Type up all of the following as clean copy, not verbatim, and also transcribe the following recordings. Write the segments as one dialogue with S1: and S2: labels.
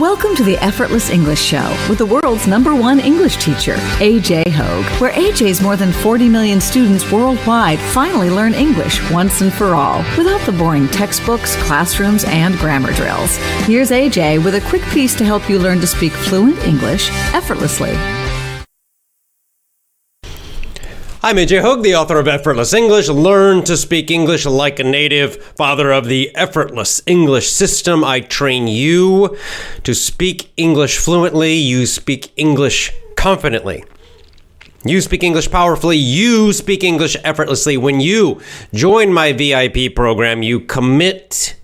S1: Welcome to the Effortless English Show with the world's #1 English teacher, AJ Hogue, where AJ's more than 40 million students worldwide finally learn English once and for all, without the boring textbooks, classrooms, and grammar drills. Here's AJ with a quick piece to help you learn to speak fluent English effortlessly.
S2: I'm AJ Hogue, the author of Effortless English. Learn to speak English like a native. Father of the Effortless English system. I train you to speak English fluently. You speak English confidently. You speak English powerfully. You speak English effortlessly. When you join my VIP program, you commit,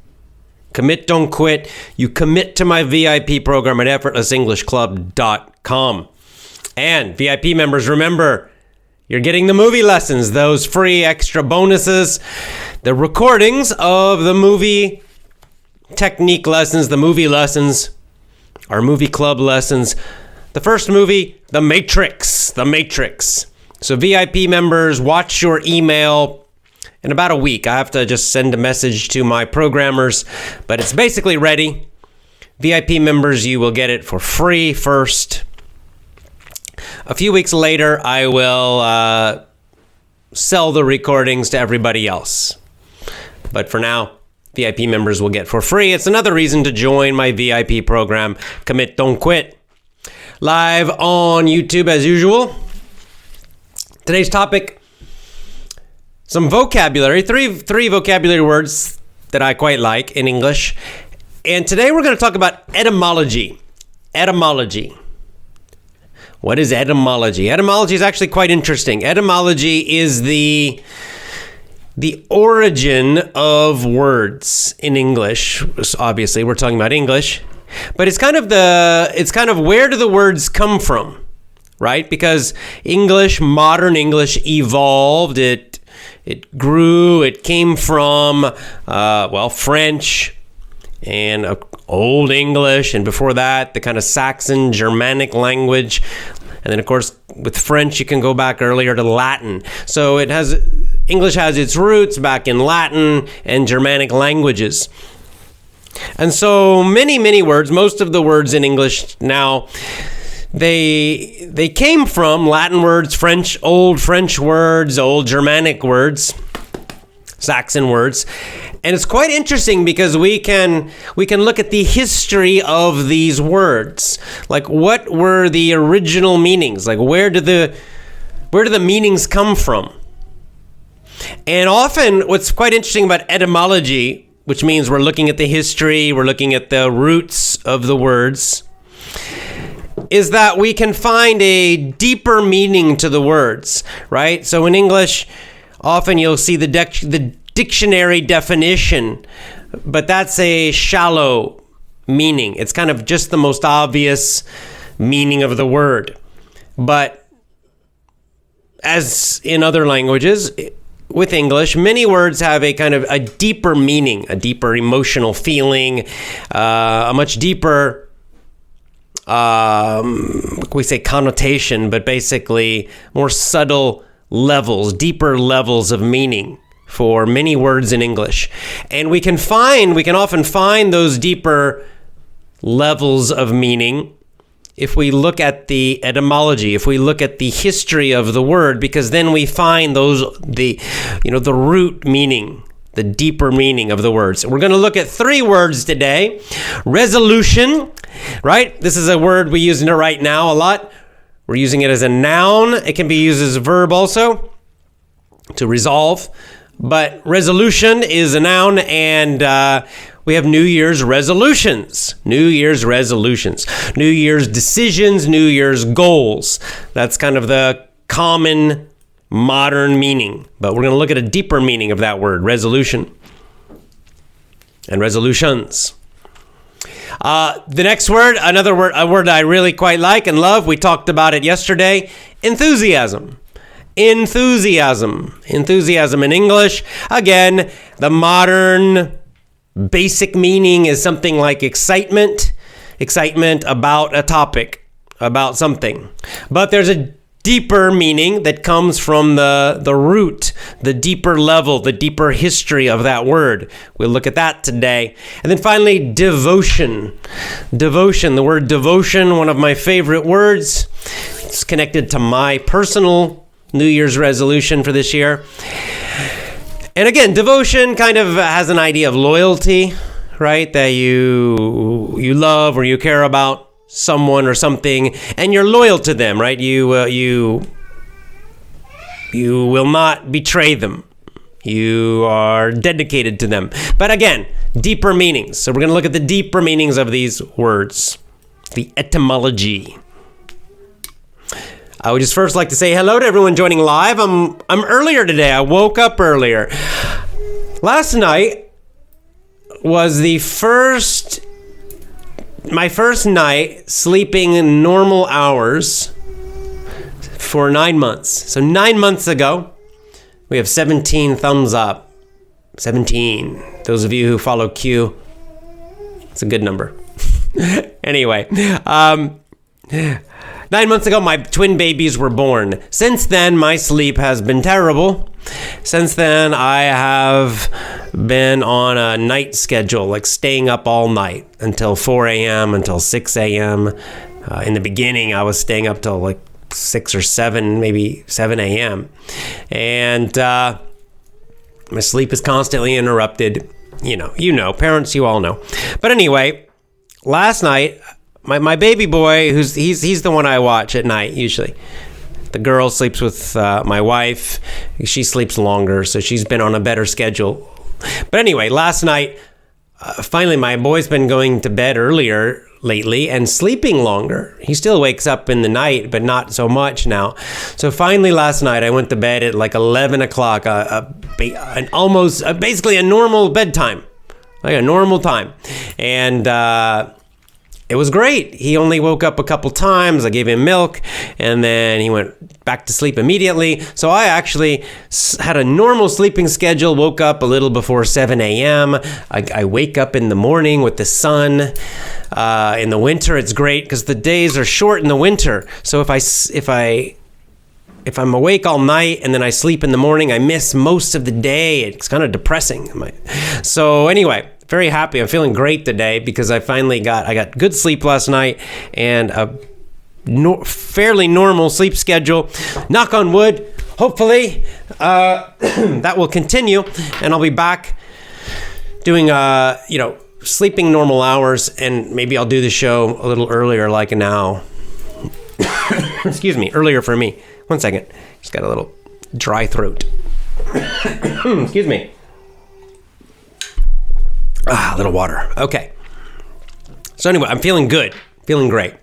S2: don't quit. You commit to my VIP program at effortlessenglishclub.com. And VIP members, remember, you're getting the movie lessons, those free extra bonuses, the recordings of the movie technique lessons, the movie lessons, our movie club lessons. The first movie, The Matrix. So VIP members, watch your email in about a week. I have to just send a message to my programmers, but it's basically ready. VIP members, you will get it for free first. A few weeks later, I will sell the recordings to everybody else. But for now, VIP members will get for free. It's another reason to join my VIP program, Commit, Don't Quit. Live on YouTube as usual. Today's topic, some vocabulary, three vocabulary words that I quite like in English. And today we're going to talk about etymology. Etymology. What is etymology? Etymology is actually quite interesting. Etymology is the origin of words in English. Obviously, we're talking about English, but it's kind of where do the words come from, right? Because English, modern English, evolved. It grew. It came from French and Old English, and before that, the kind of Saxon Germanic language. And then, of course, with French, you can go back earlier to Latin. So English has its roots back in Latin and Germanic languages. And so many words, most of the words in English now, they came from Latin words, Old French words, Old Germanic words, Saxon words. And it's quite interesting because we can look at the history of these words. Like, what were the original meanings? Like, where do the meanings come from? And often what's quite interesting about etymology, which means we're looking at the history, we're looking at the roots of the words, is that we can find a deeper meaning to the words, right? So in English, often you'll see the dictionary definition, but that's a shallow meaning. It's kind of just the most obvious meaning of the word. But as in other languages, with English, many words have a kind of a deeper meaning, a deeper emotional feeling, a much deeper, we say connotation, but basically more subtle levels, deeper levels of meaning for many words in English. And we can often find those deeper levels of meaning if we look at the etymology, if we look at the history of the word, because then we find the root meaning, the deeper meaning of the words. We're going to look at 3 words today. Resolution, right? This is a word we use right now a lot. We're using it as a noun. It can be used as a verb also, to resolve. But resolution is a noun, and we have New Year's resolutions. New Year's decisions, New Year's goals. That's kind of the common modern meaning. But we're going to look at a deeper meaning of that word, resolution and resolutions. The next word, a word I really quite like and love. We talked about it yesterday. Enthusiasm. Enthusiasm in English. Again, the modern basic meaning is something like excitement about a topic, about something. But there's a deeper meaning that comes from the root, the deeper level, the deeper history of that word. We'll look at that today. And then finally, devotion. Devotion, the word devotion, one of my favorite words. It's connected to my personal New Year's resolution for this year. And again, devotion kind of has an idea of loyalty, right? That you love or you care about someone or something, and you're loyal to them, right? You will not betray them. You are dedicated to them. But again, deeper meanings. So we're going to look at the deeper meanings of these words, the etymology. I would just first like to say hello to everyone joining live. I'm earlier today. I woke up earlier. Last night was my first night sleeping in normal hours for 9 months. So 9 months ago, we have 17 thumbs up. 17. Those of you who follow Q, it's a good number. Anyway, 9 months ago, my twin babies were born. Since then, my sleep has been terrible. Since then, I have been on a night schedule, like staying up all night until 4 a.m., until 6 a.m. In the beginning, I was staying up till like 6 or 7, maybe 7 a.m. And my sleep is constantly interrupted. You know, parents, you all know. But anyway, last night, my baby boy, he's the one I watch at night usually. The girl sleeps with my wife. She sleeps longer, so she's been on a better schedule. But anyway, last night, finally, my boy's been going to bed earlier lately and sleeping longer. He still wakes up in the night, but not so much now. So finally, last night, I went to bed at like 11 o'clock, basically a normal bedtime, like a normal time. And it was great. He only woke up a couple times. I gave him milk, and then he went back to sleep immediately. So I actually had a normal sleeping schedule, woke up a little before 7 a.m. I wake up in the morning with the sun. In the winter, it's great because the days are short in the winter. So if I'm awake all night and then I sleep in the morning, I miss most of the day. It's kind of depressing. So anyway, very happy. I'm feeling great today because I got good sleep last night and a fairly normal sleep schedule. Knock on wood. Hopefully that will continue, and I'll be back doing sleeping normal hours, and maybe I'll do the show a little earlier, like now. Excuse me, earlier for me. 1 second. Just got a little dry throat. Excuse me. A little water. Okay. So anyway, I'm feeling good. Feeling great.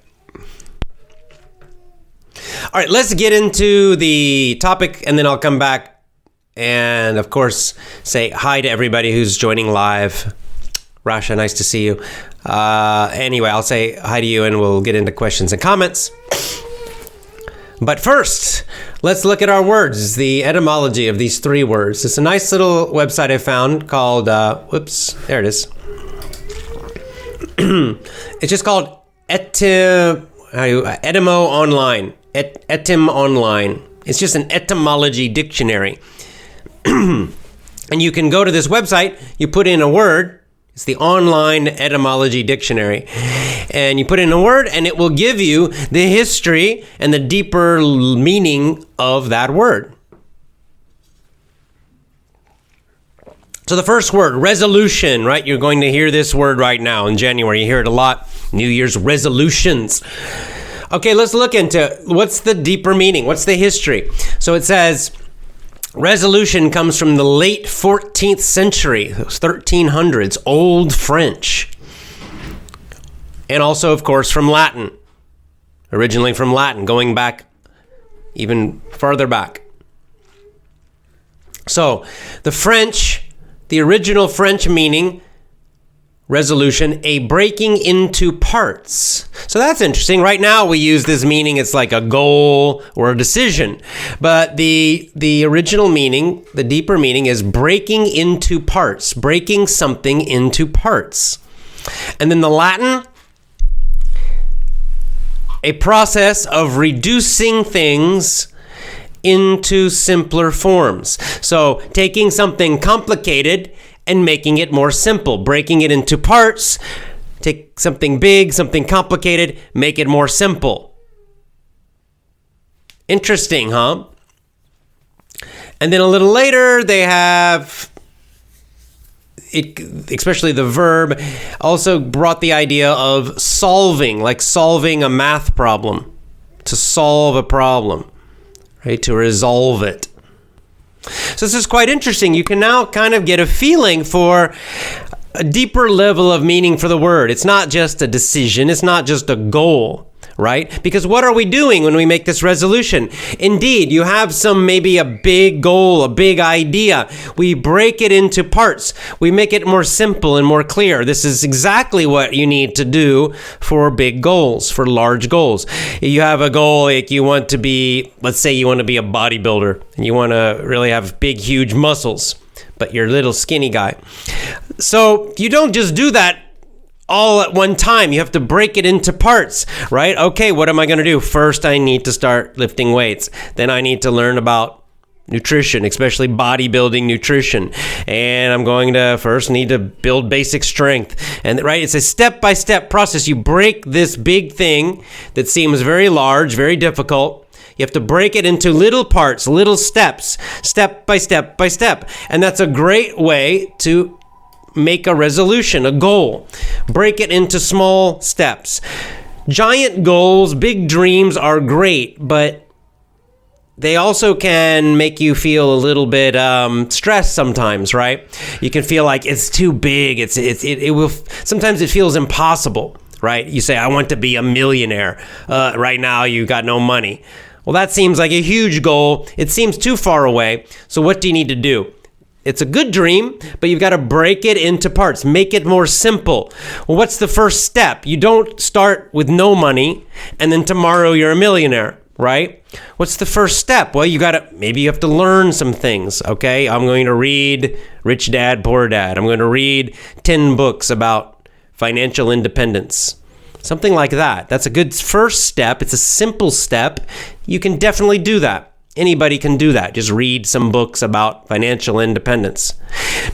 S2: All right, let's get into the topic, and then I'll come back and, of course, say hi to everybody who's joining live. Rasha, nice to see you. Anyway, I'll say hi to you, and we'll get into questions and comments. But first, let's look at our words, the etymology of these three words. It's a nice little website I found called, there it is. It's just called Etymo Online. Etym Online. It's just an etymology dictionary. And you can go to this website, you put in a word. It's the online etymology dictionary. And you put in a word, and it will give you the history and the deeper meaning of that word. So the first word, resolution, right? You're going to hear this word right now in January. You hear it a lot. New Year's resolutions. Okay, let's look into what's the deeper meaning. What's the history? So it says, resolution comes from the late 14th century, those 1300s, Old French. And also, of course, from Latin. Originally from Latin, going back even farther back. So, the original French meaning, resolution, a breaking into parts. So that's interesting. Right now we use this meaning, it's like a goal or a decision. But the original meaning, the deeper meaning is breaking into parts, breaking something into parts. And then the Latin, a process of reducing things into simpler forms. So taking something complicated and making it more simple, breaking it into parts. Take something big, something complicated, make it more simple. Interesting, huh? And then a little later, they have it, especially the verb, also brought the idea of solving, like solving a math problem, to solve a problem, right? To resolve it. So this is quite interesting. You can now kind of get a feeling for a deeper level of meaning for the word. It's not just a decision. It's not just a goal, right? Because what are we doing when we make this resolution? Indeed, you have maybe a big goal, a big idea. We break it into parts. We make it more simple and more clear. This is exactly what you need to do for big goals, for large goals. You have a goal, like you want to be, let's say you want to be a bodybuilder and you want to really have big, huge muscles, but you're a little skinny guy. So you don't just do that all at one time. You have to break it into parts, right? Okay, what am I going to do? First, I need to start lifting weights. Then I need to learn about nutrition, especially bodybuilding nutrition. And I'm going to first need to build basic strength. And right, it's a step-by-step process. You break this big thing that seems very large, very difficult. You have to break it into little parts, little steps, step by step by step. And that's a great way to make a resolution, a goal. Break it into small steps. Giant goals, big dreams are great, but they also can make you feel a little bit stressed sometimes, right? You can feel like it's too big. It will. Sometimes it feels impossible, right? You say, I want to be a millionaire. Right now, you got no money. Well, that seems like a huge goal. It seems too far away. So what do you need to do? It's a good dream, but you've got to break it into parts, make it more simple. Well, what's the first step? You don't start with no money and then tomorrow you're a millionaire, right? What's the first step? Well, maybe you have to learn some things, okay? I'm going to read Rich Dad, Poor Dad. I'm going to read 10 books about financial independence. Something like that. That's a good first step. It's a simple step. You can definitely do that. Anybody can do that. Just read some books about financial independence.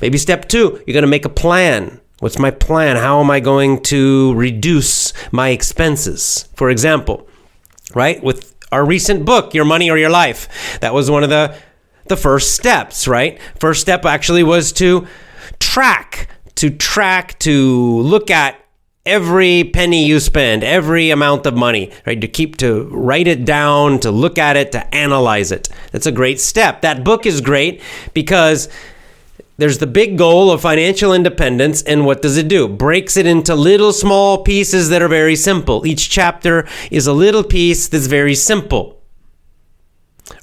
S2: Maybe step 2, you're going to make a plan. What's my plan? How am I going to reduce my expenses? For example, right? With our recent book, Your Money or Your Life, that was one of the first steps, right? First step actually was to look at every penny you spend, every amount of money, right? To write it down, to look at it, to analyze it. That's a great step. That book is great because there's the big goal of financial independence, and what does it do? Breaks it into little small pieces that are very simple. Each chapter is a little piece that's very simple,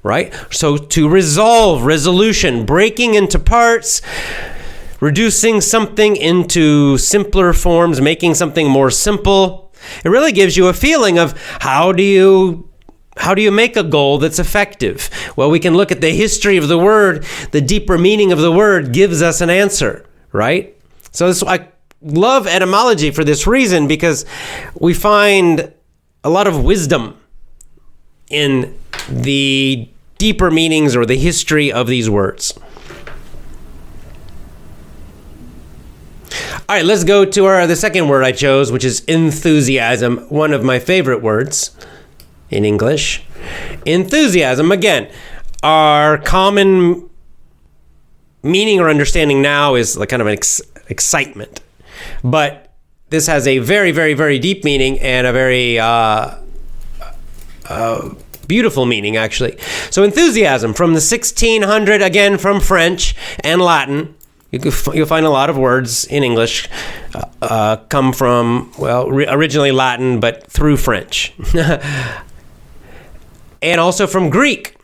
S2: right? So to resolution, breaking into parts, reducing something into simpler forms, making something more simple. It really gives you a feeling of how do you make a goal that's effective? Well, we can look at the history of the word. The deeper meaning of the word gives us an answer, right? So I love etymology for this reason, because we find a lot of wisdom in the deeper meanings or the history of these words. All right, let's go to the second word I chose, which is enthusiasm, one of my favorite words in English. Enthusiasm, again, our common meaning or understanding now is like kind of an excitement. But this has a very, very, very deep meaning and a very beautiful meaning, actually. So enthusiasm, from the 1600, again, from French and Latin. You'll find a lot of words in English come from, originally Latin, but through French. And also from Greek.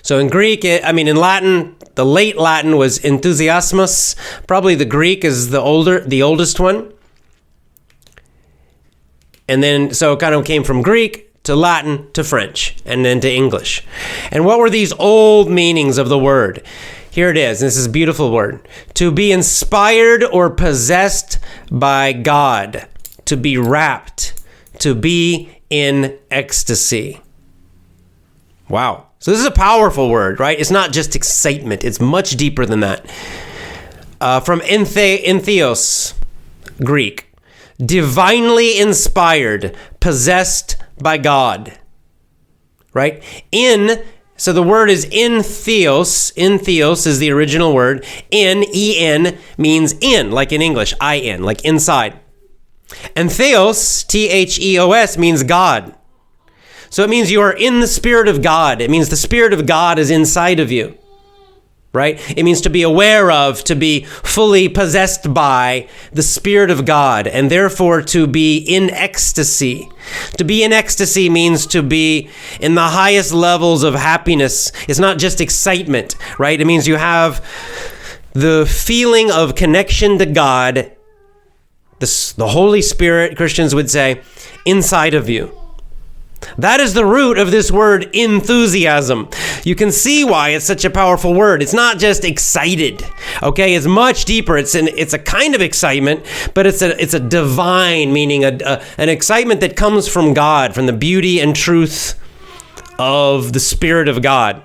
S2: So in Greek, in Latin, the late Latin was enthusiasmus. Probably the Greek is the oldest one. And then, so it kind of came from Greek to Latin to French, and then to English. And what were these old meanings of the word? Here it is. This is a beautiful word. To be inspired or possessed by God. To be rapt. to be in ecstasy. Wow. So this is a powerful word, right? It's not just excitement. It's much deeper than that. From entheos, Greek. Divinely inspired, possessed by God. Right? So the word is entheos. Entheos is the original word. En means in, like in English. I-N, like inside. And theos, Theos, means God. So it means you are in the Spirit of God. It means the Spirit of God is inside of you. Right? It means to be aware of, to be fully possessed by the Spirit of God, and therefore to be in ecstasy. To be in ecstasy means to be in the highest levels of happiness. It's not just excitement, right? It means you have the feeling of connection to God, the Holy Spirit, Christians would say, inside of you. That is the root of this word enthusiasm. You can see why it's such a powerful word. It's not just excited, okay? It's much deeper. It's a kind of excitement, but it's a divine, meaning an excitement that comes from God, from the beauty and truth of the Spirit of God.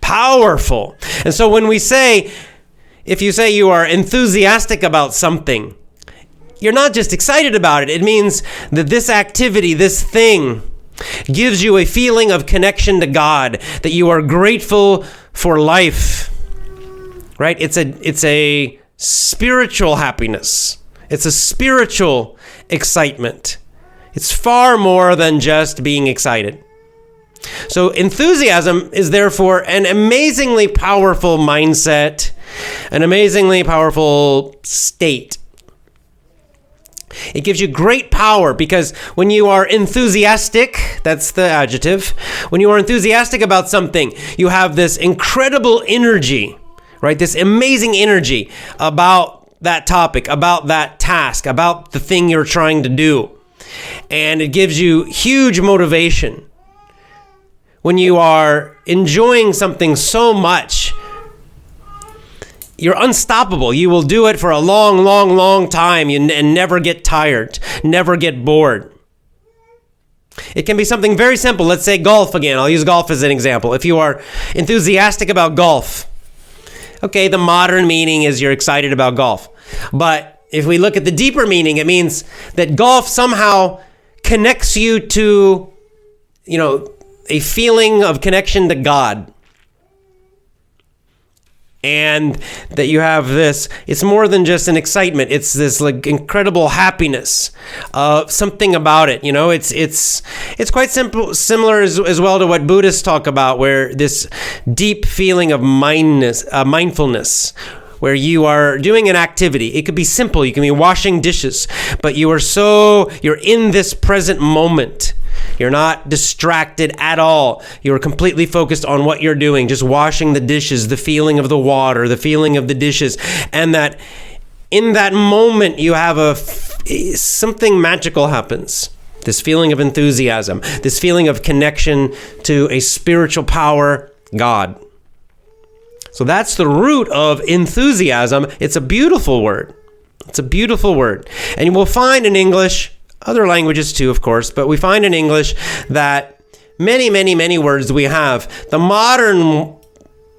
S2: Powerful. And so when we say, if you say you are enthusiastic about something, you're not just excited about it. It means that this activity, this thing, gives you a feeling of connection to God, that you are grateful for life, right? It's a spiritual happiness. It's a spiritual excitement. It's far more than just being excited. So enthusiasm is therefore an amazingly powerful mindset, an amazingly powerful state. It gives you great power because when you are enthusiastic, that's the adjective, when you are enthusiastic about something, you have this incredible energy, right? This amazing energy about that topic, about that task, about the thing you're trying to do. And it gives you huge motivation. When you are enjoying something so much, you're unstoppable. You will do it for a long, long, long time and never get tired, never get bored. It can be something very simple. Let's say golf again. I'll use golf as an example. If you are enthusiastic about golf, okay, the modern meaning is you're excited about golf. But if we look at the deeper meaning, it means that golf somehow connects you to, a feeling of connection to God. And that you have this, it's more than just an excitement. It's this like incredible happiness, something about it. It's quite similar as well to what Buddhists talk about, where this deep feeling of mindfulness, where you are doing an activity. It could be simple. You can be washing dishes, but you're in this present moment. You're not distracted at all. You're completely focused on what you're doing, just washing the dishes, the feeling of the water, the feeling of the dishes, and that in that moment you have something magical happens. This feeling of enthusiasm, this feeling of connection to a spiritual power, God. So that's the root of enthusiasm. It's a beautiful word. It's a beautiful word. And you will find in English, other languages too, of course, but we find in English that many, many, many words we have. The modern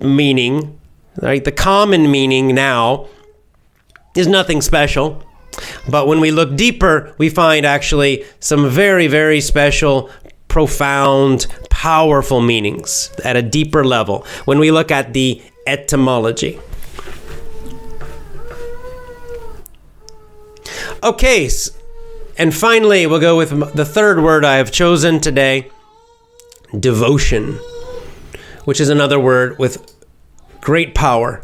S2: meaning, right, the common meaning now is nothing special. But when we look deeper, we find actually some very, very special, profound, powerful meanings at a deeper level when we look at the etymology. Okay, and finally, we'll go with the third word I have chosen today, devotion, which is another word with great power.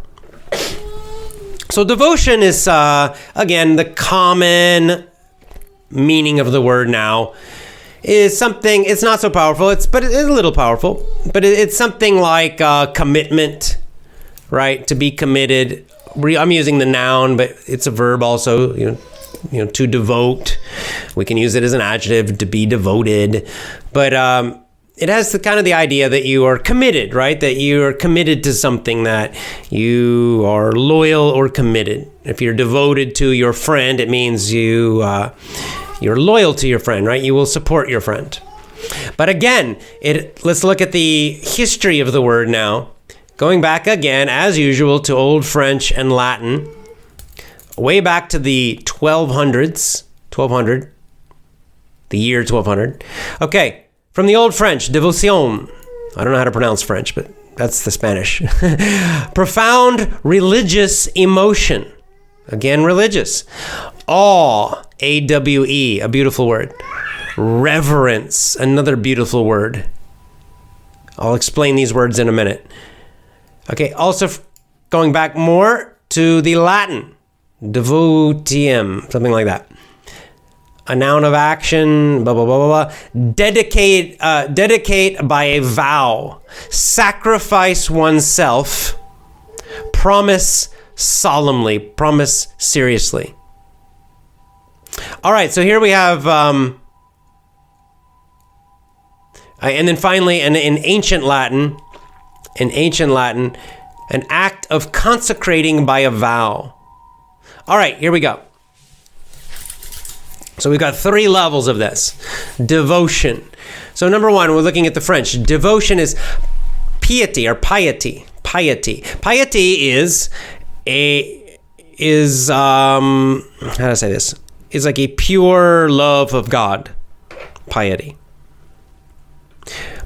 S2: So devotion is, again, the common meaning of the word now is something, it's not so powerful, but it's a little powerful, but it's something like commitment, right? To be committed. I'm using the noun, but it's a verb also, to devote. We can use it as an adjective, to be devoted. But it has the idea that you are committed, right? That you are committed to something, that you are loyal or committed. If you're devoted to your friend, it means you You're loyal to your friend, right? You will support your friend. But again, let's look at the history of the word now. Going back again, as usual, to Old French and Latin, way back to the 1200, the year 1200. Okay, from the Old French, devotion. I don't know how to pronounce French, but that's the Spanish. Profound religious emotion. Again, religious. Awe, A-W-E, a beautiful word. Reverence, another beautiful word. I'll explain these words in a minute. Okay, also going back more to the Latin, devotium, something like that. A noun of action, blah, blah, blah, blah, blah. Dedicate by a vow. Sacrifice oneself. Promise solemnly. Promise seriously. All right, so here we have... and then finally, in ancient Latin, an act of consecrating by a vow. All right, here we go. So we've got 3 levels of this. Devotion. So number 1, we're looking at the French. Devotion is piety or piety. Piety. Piety is how do I say this? Is like a pure love of God. Piety.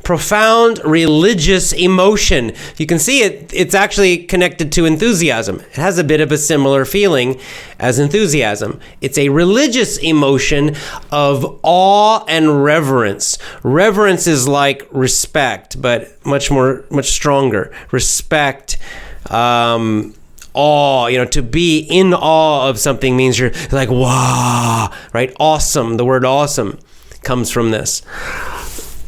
S2: Profound religious emotion. You can see it's actually connected to enthusiasm. It has a bit of a similar feeling as enthusiasm. It's a religious emotion of awe and reverence. Reverence is like respect, but much stronger. Respect, awe, to be in awe of something means you're like, wow, right? Awesome. The word awesome comes from this.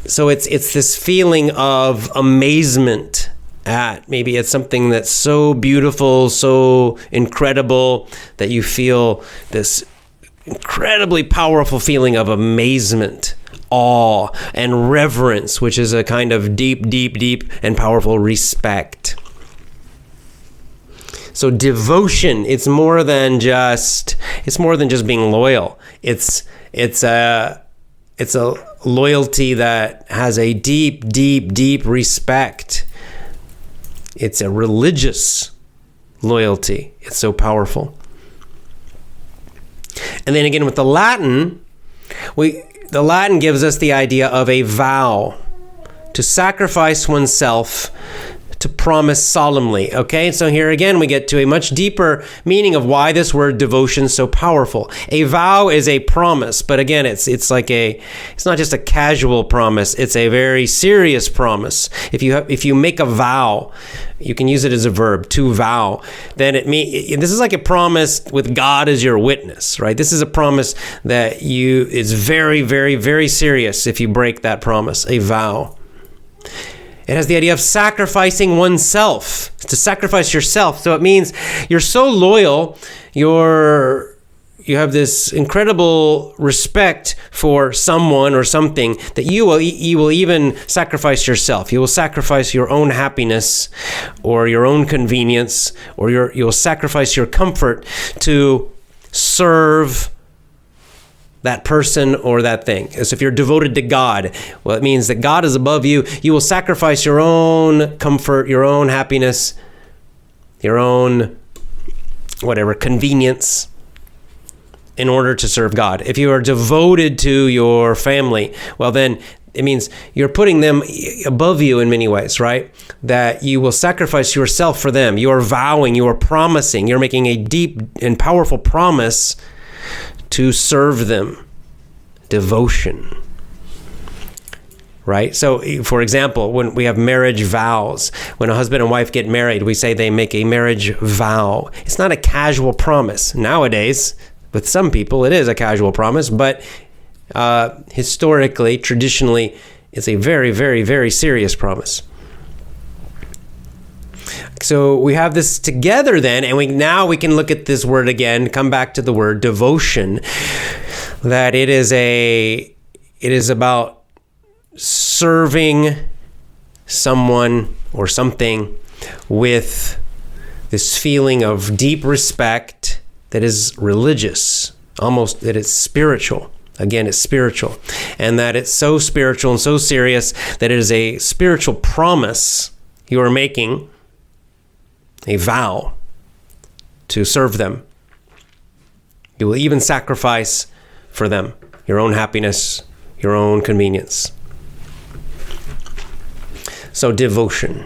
S2: So it's this feeling of amazement maybe it's something that's so beautiful, so incredible that you feel this incredibly powerful feeling of amazement, awe, and reverence, which is a kind of deep, deep, deep and powerful respect. So devotion, it's more than just being loyal. It's a loyalty that has a deep, deep, deep respect. It's a religious loyalty. It's so powerful. And then again with the Latin, the Latin gives us the idea of a vow, to sacrifice oneself, to promise solemnly. Okay, so here again we get to a much deeper meaning of why this word devotion is so powerful. A vow is a promise, but again it's not just a casual promise, it's a very serious promise. If you make a vow, you can use it as a verb, to vow, then this is like a promise with God as your witness, right? This is a promise that it's very, very, very serious if you break that promise, a vow. It has the idea of sacrificing oneself, to sacrifice yourself. So it means you're so loyal, you have this incredible respect for someone or something that you will even sacrifice yourself. You will sacrifice your own happiness or your own convenience, or you'll sacrifice your comfort to serve that person or that thing. As if you're devoted to God, well, it means that God is above you. You will sacrifice your own comfort, your own happiness, your own convenience in order to serve God. If you are devoted to your family, well, then it means you're putting them above you in many ways, right? That you will sacrifice yourself for them. You are vowing, you are promising, you're making a deep and powerful promise to serve them. Devotion. Right? So, for example, when we have marriage vows, when a husband and wife get married, we say they make a marriage vow. It's not a casual promise. Nowadays, with some people, it is a casual promise, but historically, traditionally, it's a very, very, very serious promise. So we have this together then, and we can look at this word again, come back to the word devotion, that it is about serving someone or something with this feeling of deep respect that is religious, almost that it's spiritual. Again, it's spiritual. And that it's so spiritual and so serious that it is a spiritual promise you are making, a vow to serve them. You will even sacrifice for them your own happiness, your own convenience. So devotion.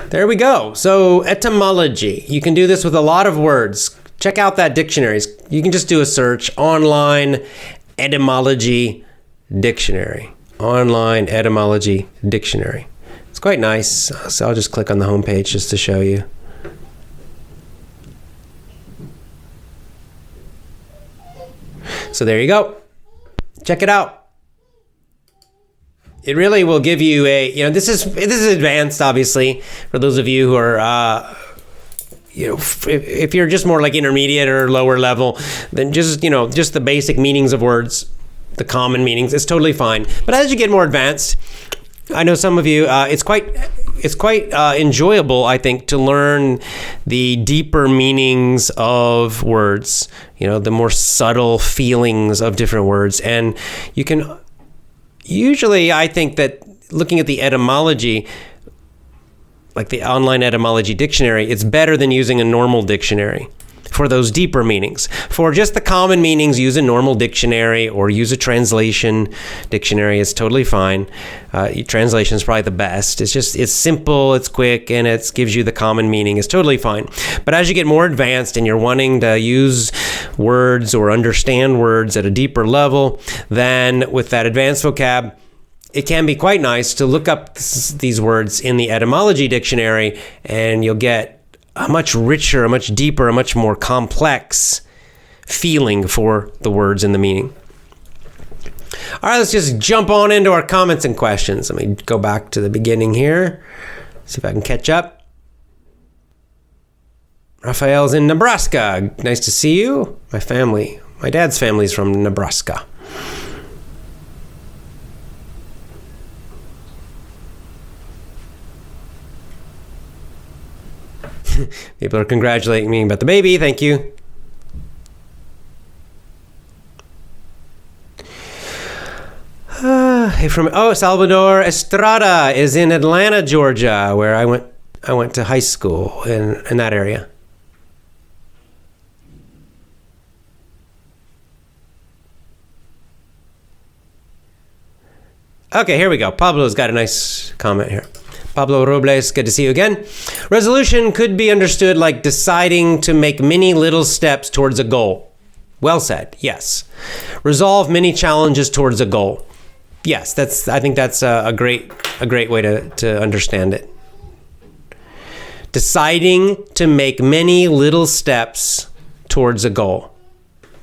S2: There we go. So etymology. You can do this with a lot of words. Check out that dictionary. You can just do a search, online etymology dictionary. Online etymology dictionary. It's quite nice. So I'll just click on the home page just to show you. So there you go. Check it out. It really will give you this is advanced, obviously, for those of you who are, if you're just more like intermediate or lower level, then just the basic meanings of words, the common meanings, it's totally fine. But as you get more advanced, I know some of you, it's quite enjoyable, I think, to learn the deeper meanings of words, the more subtle feelings of different words. And you can, usually I think that looking at the etymology, like the online etymology dictionary, it's better than using a normal dictionary for those deeper meanings. For just the common meanings, use a normal dictionary or use a translation dictionary. It's totally fine. Translation is probably the best. It's simple, it's quick, and it gives you the common meaning. It's totally fine. But as you get more advanced and you're wanting to use words or understand words at a deeper level, then with that advanced vocab, it can be quite nice to look up these words in the etymology dictionary, and you'll get a much richer, a much deeper, a much more complex feeling for the words and the meaning. All right, let's just jump on into our comments and questions. Let me go back to the beginning here, see if I can catch up. Raphael's in Nebraska. Nice to see you. My dad's family's from Nebraska. People are congratulating me about the baby. Thank you. Salvador Estrada is in Atlanta, Georgia, where I went to high school in that area. Okay, here we go. Pablo's got a nice comment here. Pablo Robles, good to see you again. Resolution could be understood like deciding to make many little steps towards a goal. Well said, yes. Resolve many challenges towards a goal. Yes, I think that's a great way to understand it. Deciding to make many little steps towards a goal.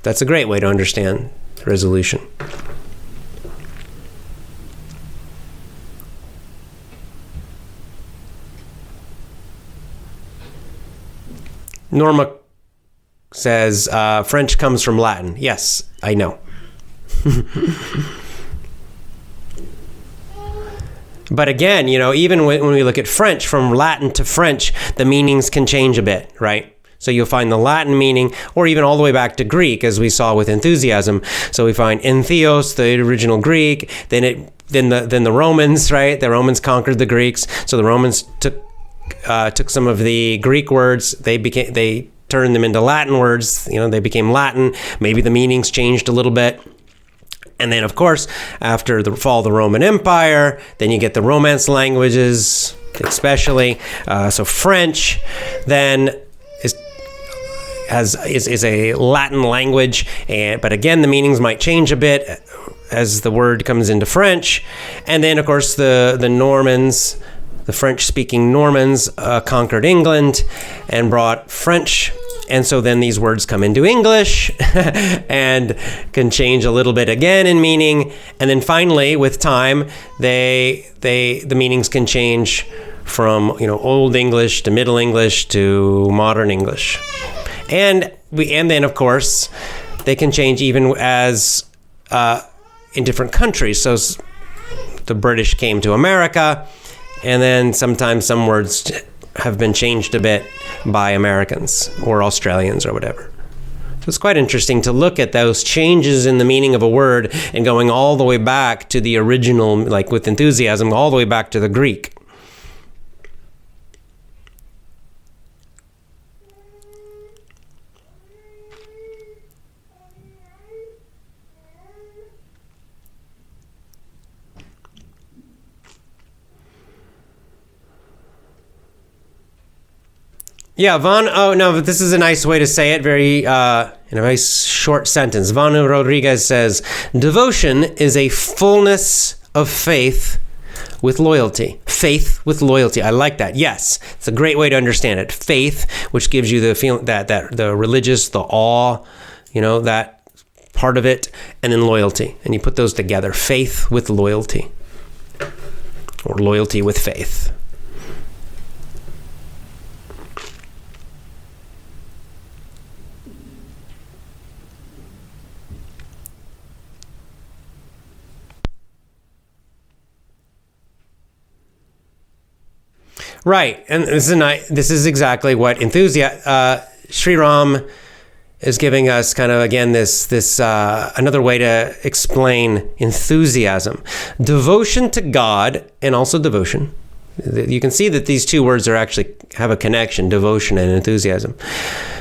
S2: That's a great way to understand resolution. Norma says, French comes from Latin. Yes, I know. But again, even when we look at French, from Latin to French, the meanings can change a bit, right? So you'll find the Latin meaning, or even all the way back to Greek, as we saw with enthusiasm. So we find entheos, the original Greek, then the Romans, right? The Romans conquered the Greeks. So the Romans took some of the Greek words, they turned them into Latin words, they became Latin, maybe the meanings changed a little bit. And then, of course, after the fall of the Roman Empire, then you get the Romance languages, especially. So French then is a Latin language, but again, the meanings might change a bit as the word comes into French. And then, of course, the Normans, the French-speaking Normans conquered England and brought French, and so then these words come into English and can change a little bit again in meaning, and then finally, with time, the meanings can change from Old English to Middle English to Modern English, and then of course they can change even as in different countries. So the British came to America. And then sometimes some words have been changed a bit by Americans or Australians or whatever. So it's quite interesting to look at those changes in the meaning of a word and going all the way back to the original, like with enthusiasm, all the way back to the Greek. Yeah, but this is a nice way to say it, in a nice short sentence. Vanu Rodriguez says, devotion is a fullness of faith with loyalty. Faith with loyalty. I like that. Yes, it's a great way to understand it. Faith, which gives you the feeling that the religious, the awe, that part of it, and then loyalty. And you put those together. Faith with loyalty. Or loyalty with faith. Right, and this is exactly what Sri Ram is giving us. Kind of again this another way to explain enthusiasm, devotion to God, and also devotion. You can see that these two words actually have a connection: devotion and enthusiasm.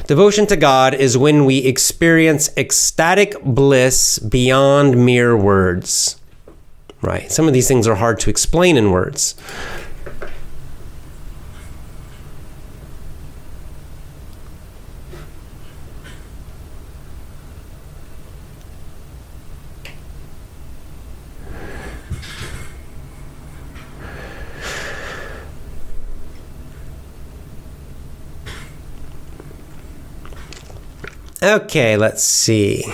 S2: Devotion to God is when we experience ecstatic bliss beyond mere words. Right, some of these things are hard to explain in words. Okay, let's see.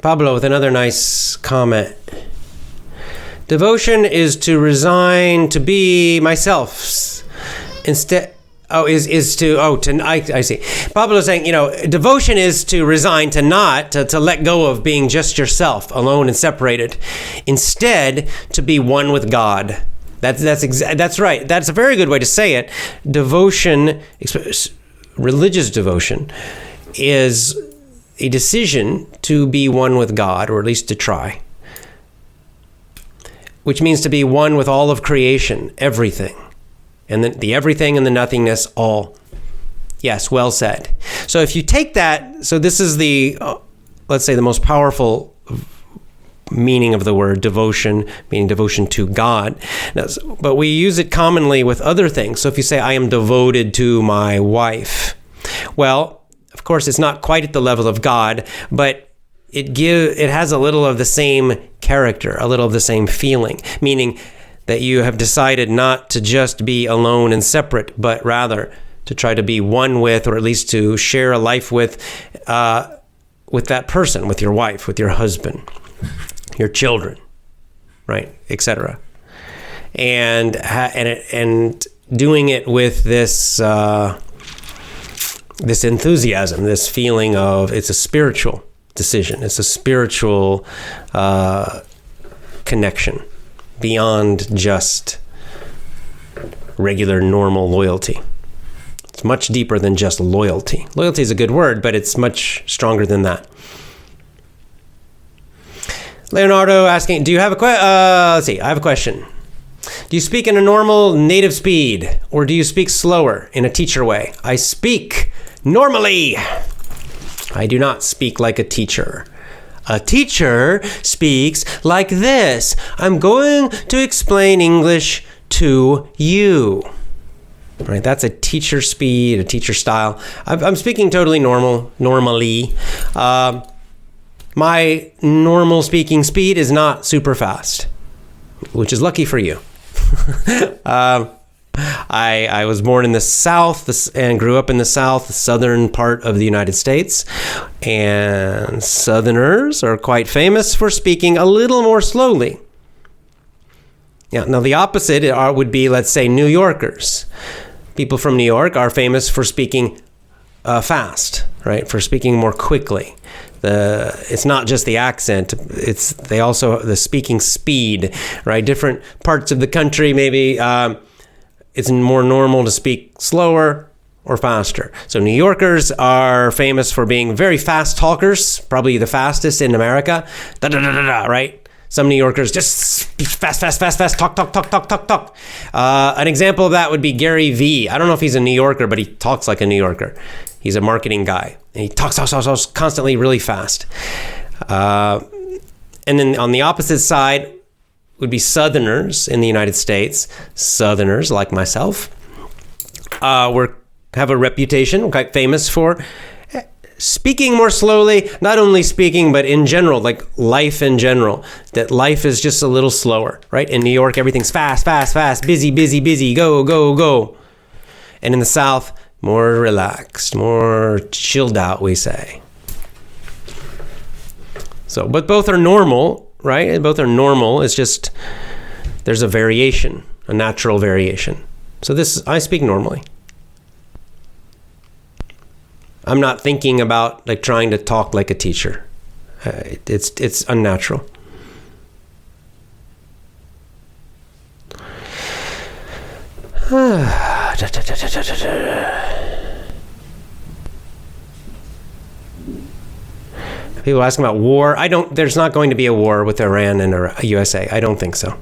S2: Pablo with another nice comment. Devotion is to resign to be myself. Instead, I see. Pablo's saying, devotion is to resign to to let go of being just yourself, alone and separated. Instead, to be one with God. That's right. That's a very good way to say it. Devotion, religious devotion, is a decision to be one with God, or at least to try, which means to be one with all of creation, everything, and the everything and the nothingness, all. Yes, well said. So if you take that, so this is let's say the most powerful meaning of the word devotion, meaning devotion to God. Now, but we use it commonly with other things. So if you say, I am devoted to my wife, well, of course, it's not quite at the level of God, but it has a little of the same character, a little of the same feeling, meaning that you have decided not to just be alone and separate, but rather to try to be one with, or at least to share a life with that person, with your wife, with your husband, your children, right, etc. And doing it with this enthusiasm, this feeling of it's a spiritual decision. It's a spiritual connection beyond just regular, normal loyalty. It's much deeper than just loyalty. Loyalty is a good word, but it's much stronger than that. Leonardo asking, do you have let's see, I have a question. Do you speak in a normal native speed, or do you speak slower in a teacher way? I speak normally. I do not speak like a teacher. A teacher speaks like this. I'm going to explain English to you. Right? That's a teacher speed, a teacher style. I'm speaking totally normally. My normal speaking speed is not super fast, which is lucky for you. I was born in the South and grew up in the South, the southern part of the United States. And Southerners are quite famous for speaking a little more slowly. Yeah, now the opposite would be, let's say, New Yorkers. People from New York are famous for speaking fast, right? For speaking more quickly. It's not just the accent, they also the speaking speed, right? Different parts of the country, maybe it's more normal to speak slower or faster. So New Yorkers are famous for being very fast talkers, probably the fastest in America. Right? Some New Yorkers just fast, talk. An example of that would be Gary Vee. I don't know if he's a New Yorker, but he talks like a New Yorker. He's a marketing guy. And he talks constantly really fast. And then on the opposite side would be Southerners in the United States. Southerners, like myself, have a reputation, quite famous for speaking more slowly, not only speaking, but in general, like life in general, that life is just a little slower, right? In New York, everything's fast, busy, go. And in the South, more relaxed, more chilled out, we say. So, but both are normal, right? Both are normal. It's just, there's a variation, a natural variation. So I speak normally. I'm not thinking about like trying to talk like a teacher. It's unnatural. People asking about war. There's not going to be a war with Iran and USA. I don't think so.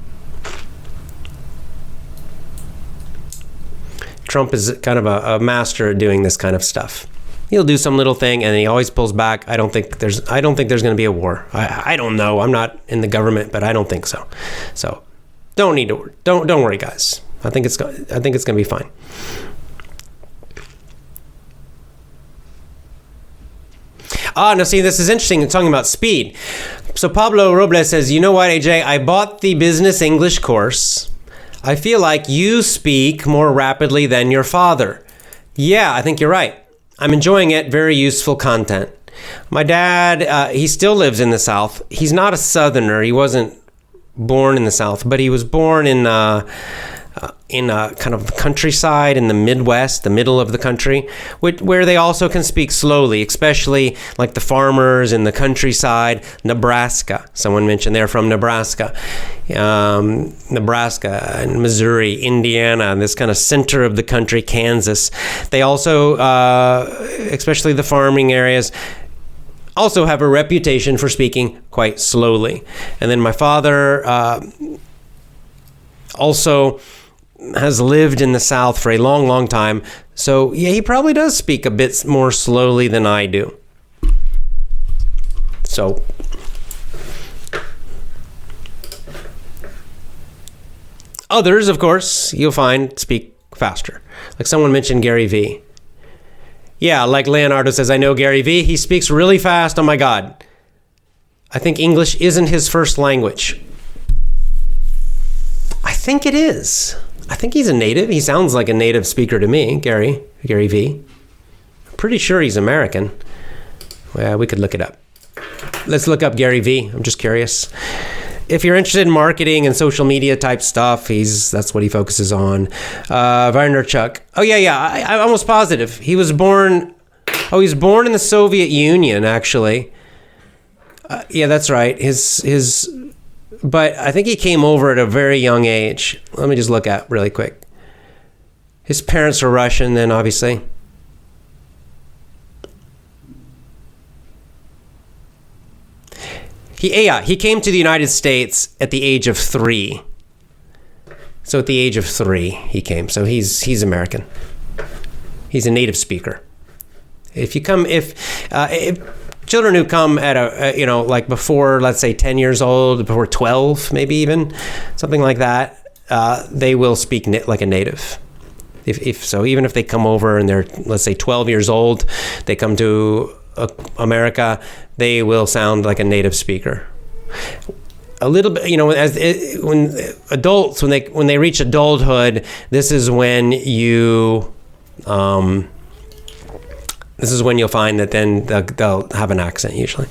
S2: Trump is kind of a master at doing this kind of stuff. He'll do some little thing and he always pulls back. I don't think there's going to be a war. I don't know. I'm not in the government, but I don't think so. So don't worry, guys. I think it's going to be fine. Now see, this is interesting. It's talking about speed. So Pablo Robles says, you know what, AJ? I bought the business English course. I feel like you speak more rapidly than your father. Yeah, I think you're right. I'm enjoying it. Very useful content. My dad, he still lives in the South. He's not a Southerner. He wasn't born in the South, but he was born in a kind of countryside in the Midwest, the middle of the country, where they also can speak slowly, especially like the farmers in the countryside. Nebraska. Someone mentioned they're from Nebraska. Nebraska and Missouri, Indiana, and this kind of center of the country, Kansas. They also, especially the farming areas, also have a reputation for speaking quite slowly. And then my father also has lived in the South for a long, long time. So yeah, he probably does speak a bit more slowly than I do. So others, of course, you'll find speak faster. Like someone mentioned Gary Vee. Yeah, like Leonardo says, I know Gary Vee. He speaks really fast. Oh my God. I think English isn't his first language. I think it is. I think he's a native. He sounds like a native speaker to me, Gary Vee. I'm pretty sure he's American. Well, we could look it up. Let's look up Gary Vee. I'm just curious. If you're interested in marketing and social media type stuff, that's what he focuses on. Vaynerchuk. Oh, yeah. I'm almost positive. He was born in the Soviet Union, actually. Yeah, that's right. But I think he came over at a very young age. Let me just look at really quick. His parents were Russian then, obviously. He came to the United States at the age of 3. So at the age of 3, he came. So he's American. He's a native speaker. If children who come at like before, let's say 10 years old, before 12, maybe even something like that, they will speak like a native. If so, even if they come over and they're, let's say 12 years old, they come to America, they will sound like a native speaker. A little bit, when adults, when they reach adulthood, this is when you'll find that then they'll have an accent usually.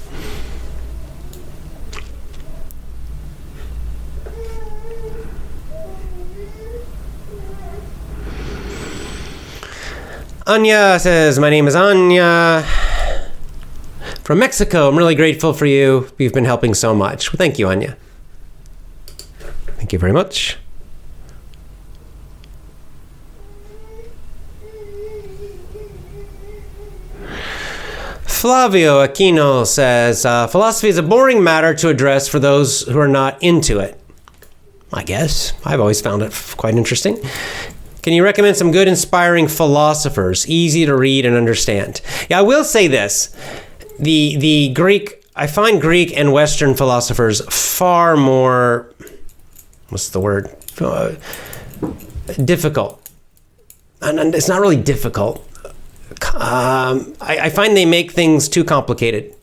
S2: Anya says, my name is Anya from Mexico. I'm really grateful for you. You've been helping so much. Well, thank you, Anya. Thank you very much. Flavio Aquino says, philosophy is a boring matter to address for those who are not into it. I guess. I've always found it quite interesting. Can you recommend some good, inspiring philosophers, easy to read and understand? Yeah, I will say this. The Greek, I find Greek and Western philosophers far more, what's the word? Difficult. And it's not really difficult. I find they make things too complicated.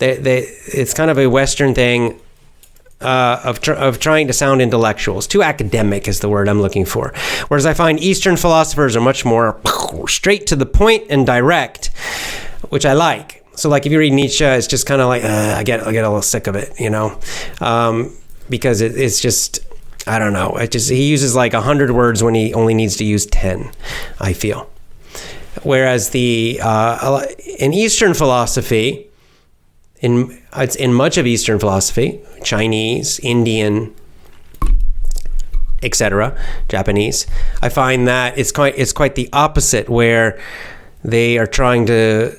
S2: It's kind of a Western thing of trying to sound intellectuals. Too academic is the word I'm looking for. Whereas I find Eastern philosophers are much more straight to the point and direct, which I like. So like if you read Nietzsche, it's just kind of like, I get a little sick of it, you know, because it's just, I don't know. He uses like 100 words when he only needs to use 10, I feel. Whereas in Eastern philosophy, in much of Eastern philosophy, Chinese, Indian, etc., Japanese, I find that it's quite the opposite, where they are trying to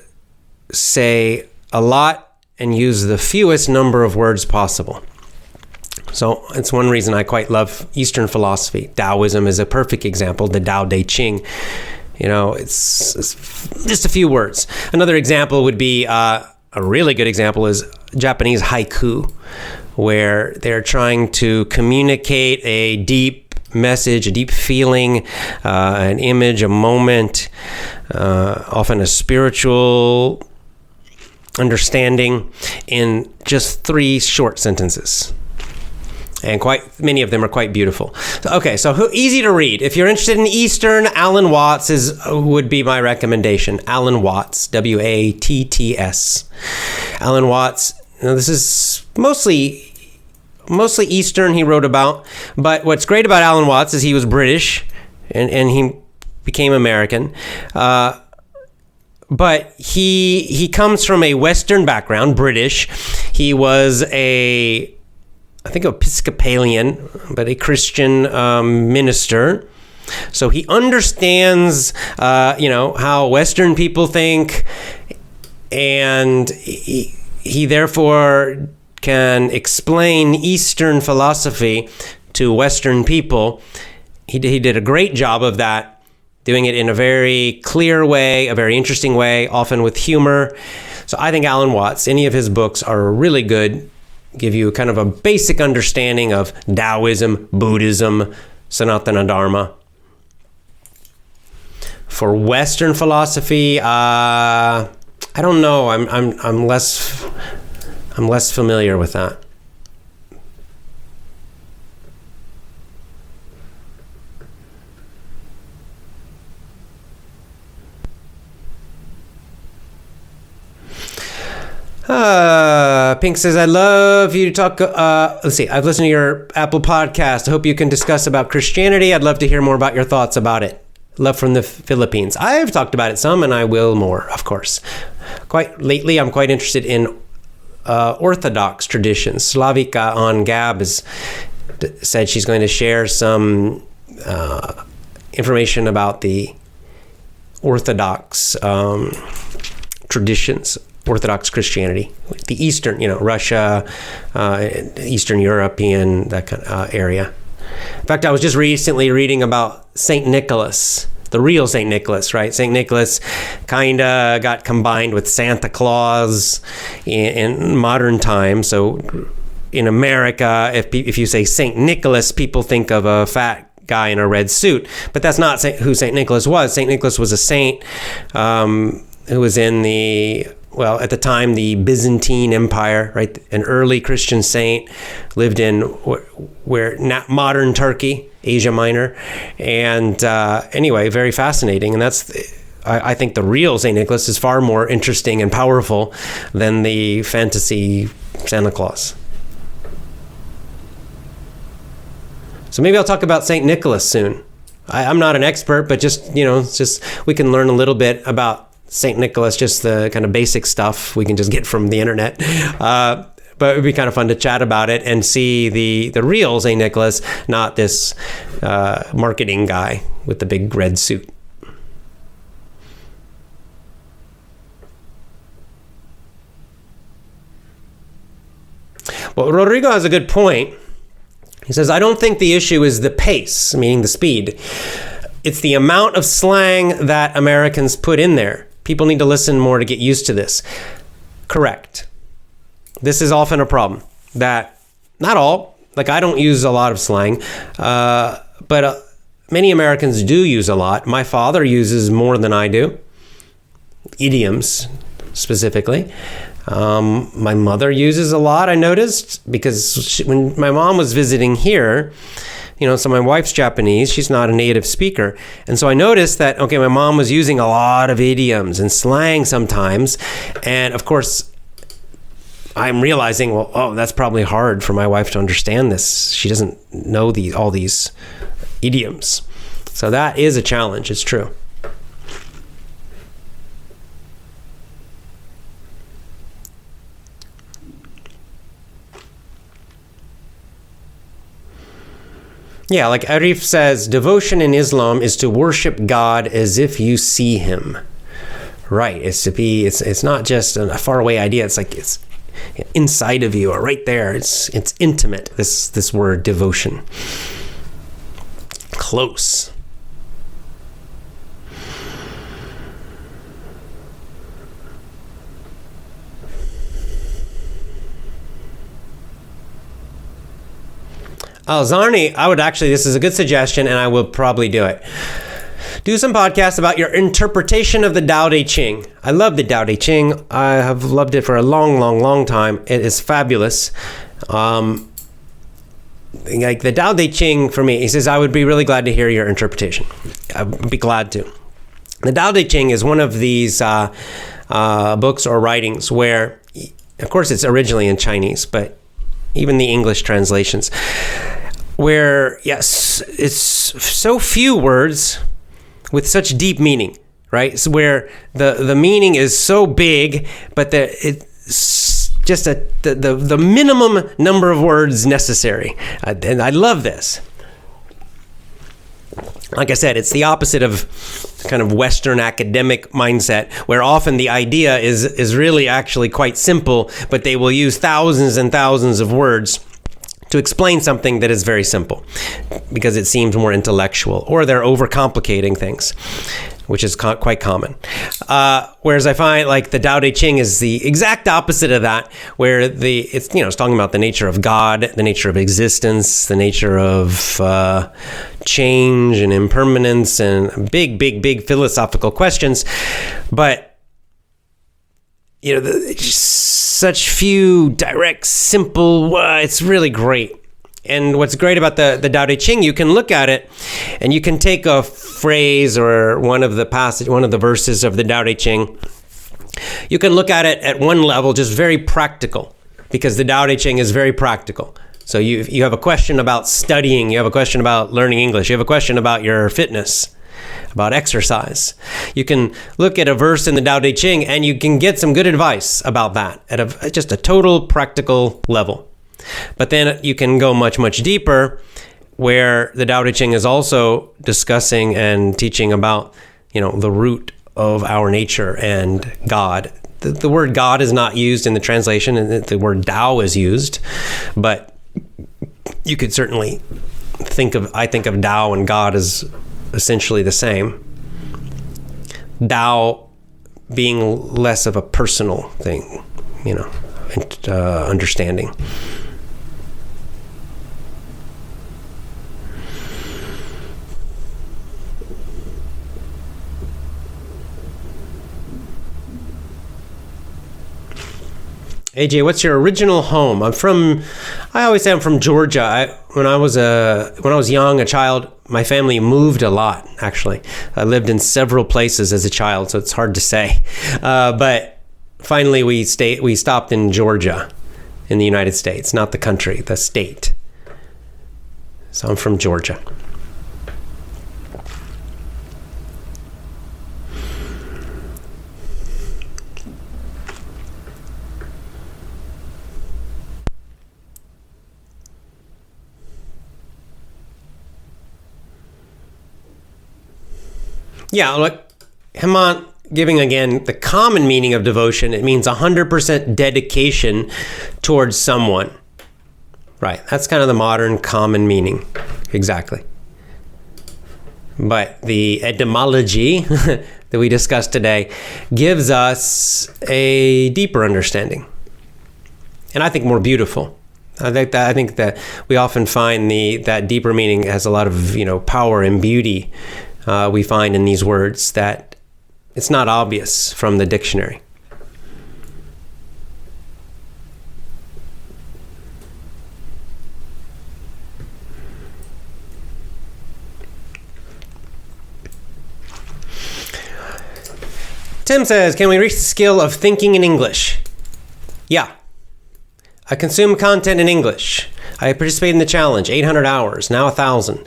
S2: say a lot and use the fewest number of words possible. So it's one reason I quite love Eastern philosophy. Taoism is a perfect example, the Tao Te Ching. You know, it's just a few words. Another example would be, a really good example is Japanese haiku, where they're trying to communicate a deep message, a deep feeling, an image, a moment, often a spiritual understanding in just 3 short sentences. And quite many of them are quite beautiful. Okay, so easy to read. If you're interested in Eastern, Alan Watts would be my recommendation. Alan Watts, Watts. Alan Watts. Now this is mostly Eastern he wrote about. But what's great about Alan Watts is he was British, and he became American. But he comes from a Western background, British. He was I think Episcopalian, but a Christian minister. So he understands, how Western people think, and he therefore can explain Eastern philosophy to Western people. He did a great job of that, doing it in a very clear way, a very interesting way, often with humor. So I think Alan Watts, any of his books are really good. Give you kind of a basic understanding of Taoism, Buddhism, Sanatana Dharma. For Western philosophy, I don't know. I'm less familiar with that. Pink says, I love you to talk. Let's see. I've listened to your Apple podcast. I hope you can discuss about Christianity. I'd love to hear more about your thoughts about it. Love from the Philippines. I've talked about it some, and I will more, of course. Quite lately, I'm quite interested in Orthodox traditions. Slavika on Gab has said she's going to share some information about the Orthodox traditions. Orthodox Christianity, the Eastern, Russia, Eastern European, that kind of area. In fact, I was just recently reading about St. Nicholas, the real St. Nicholas, right? St. Nicholas kind of got combined with Santa Claus in modern times. So in America, if you say St. Nicholas, people think of a fat guy in a red suit, but that's not who St. Nicholas was. St. Nicholas was a saint who was in at the time, the Byzantine Empire, right? An early Christian saint, lived in modern Turkey, Asia Minor. And anyway, very fascinating. And I think the real St. Nicholas is far more interesting and powerful than the fantasy Santa Claus. So maybe I'll talk about St. Nicholas soon. I'm not an expert, but just we can learn a little bit about St. Nicholas, just the kind of basic stuff we can just get from the internet. But it would be kind of fun to chat about it and see the real St. Nicholas, not this marketing guy with the big red suit. Well, Rodrigo has a good point. He says, I don't think the issue is the pace, meaning the speed. It's the amount of slang that Americans put in there. People need to listen more to get used to this. Correct. This is often a problem that not all, like I don't use a lot of slang, but many Americans do use a lot. My father uses more than I do. Idioms, specifically. My mother uses a lot, I noticed, because when my mom was visiting here, so my wife's Japanese, she's not a native speaker. And so I noticed that, okay, my mom was using a lot of idioms and slang sometimes. And of course, I'm realizing, that's probably hard for my wife to understand this. She doesn't know all these idioms. So that is a challenge, it's true. Yeah, like Arif says, devotion in Islam is to worship God as if you see him. Right, it's not just a faraway idea, it's like it's inside of you or right there. It's intimate, this word devotion. Close. Zarni, this is a good suggestion, and I will probably do it. Do some podcasts about your interpretation of the Tao Te Ching. I love the Tao Te Ching. I have loved it for a long, long, long time. It is fabulous. Like the Tao Te Ching, for me, he says, I would be really glad to hear your interpretation. I'd be glad to. The Tao Te Ching is one of these books or writings where, of course, it's originally in Chinese, but even the English translations, where, yes, it's so few words with such deep meaning, right? So where the meaning is so big, but it's just the minimum number of words necessary. And I love this. Like I said, it's the opposite of kind of Western academic mindset, where often the idea is really actually quite simple, but they will use thousands and thousands of words to explain something that is very simple because it seems more intellectual, or they're overcomplicating things, which is quite common. Whereas I find like the Tao Te Ching is the exact opposite of that, where it's talking about the nature of God, the nature of existence, the nature of change and impermanence, and big philosophical questions. But such few direct, simple, it's really great. And what's great about the Tao Te Ching, you can look at it and you can take a phrase or one of the verses of the Tao Te Ching. You can look at it at one level, just very practical, because the Tao Te Ching is very practical. So you have a question about studying, you have a question about learning English, you have a question about your fitness, about exercise. You can look at a verse in the Tao Te Ching and you can get some good advice about that at just a total practical level. But then you can go much, much deeper, where the Tao Te Ching is also discussing and teaching about, the root of our nature and God. The word God is not used in the translation, and the word Tao is used, but you could certainly I think of Tao and God as essentially the same. Tao being less of a personal thing, understanding. AJ, what's your original home? I always say I'm from Georgia. When I was young, a child, my family moved a lot, actually. I lived in several places as a child, so it's hard to say. But finally we stopped in Georgia in the United States, not the country, the state. So I'm from Georgia. Yeah, look, Hemant giving again the common meaning of devotion. It means 100% dedication towards someone. Right. That's kind of the modern common meaning. Exactly. But the etymology that we discussed today gives us a deeper understanding. And I think more beautiful. I think that we often find that deeper meaning has a lot of, power and beauty we find in these words that it's not obvious from the dictionary. Tim says, can we reach the skill of thinking in English? Yeah. I consume content in English. I participate in the challenge, 800 hours, now 1,000.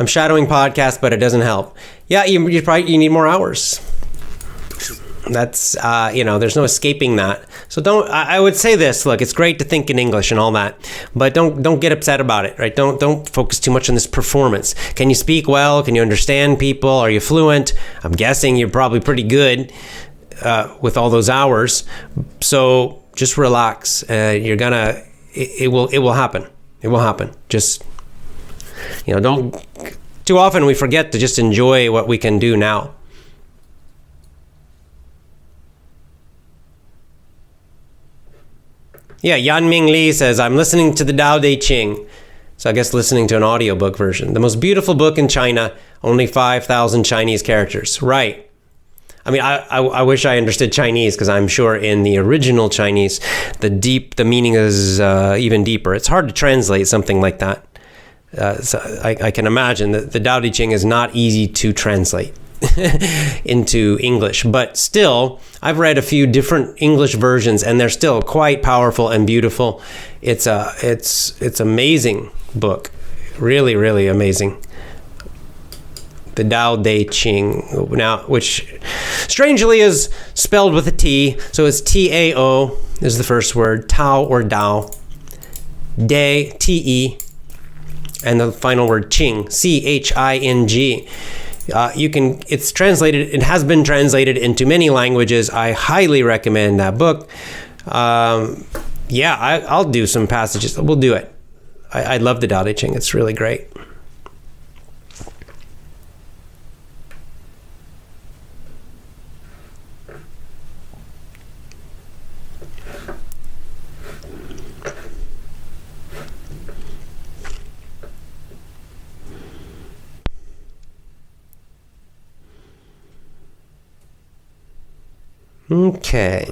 S2: I'm shadowing podcasts, but it doesn't help. Yeah, you need more hours. That's, there's no escaping that. So I would say this, look, it's great to think in English and all that, but don't get upset about it, right? Don't focus too much on this performance. Can you speak well? Can you understand people? Are you fluent? I'm guessing you're probably pretty good with all those hours. So just relax. It will happen. It will happen. Just, don't, too often we forget to just enjoy what we can do now. Yeah, Yan Ming Lee says, I'm listening to the Tao Te Ching. So I guess listening to an audiobook version. The most beautiful book in China, only 5,000 Chinese characters. Right. I mean, I wish I understood Chinese, because I'm sure in the original Chinese, the meaning is even deeper. It's hard to translate something like that. So I can imagine that the Tao Te Ching is not easy to translate into English, but still, I've read a few different English versions, and they're still quite powerful and beautiful. It's amazing book, really, really amazing. The Tao Te Ching, now, which strangely is spelled with a T, so it's T-A-O is the first word, Tao or Tao, De, T-E, and the final word Ching, C-H-I-N-G. It's translated, it has been translated into many languages. I highly recommend that book. I'll do some passages. We'll do it. I love the Tao Te Ching. It's really great. Okay.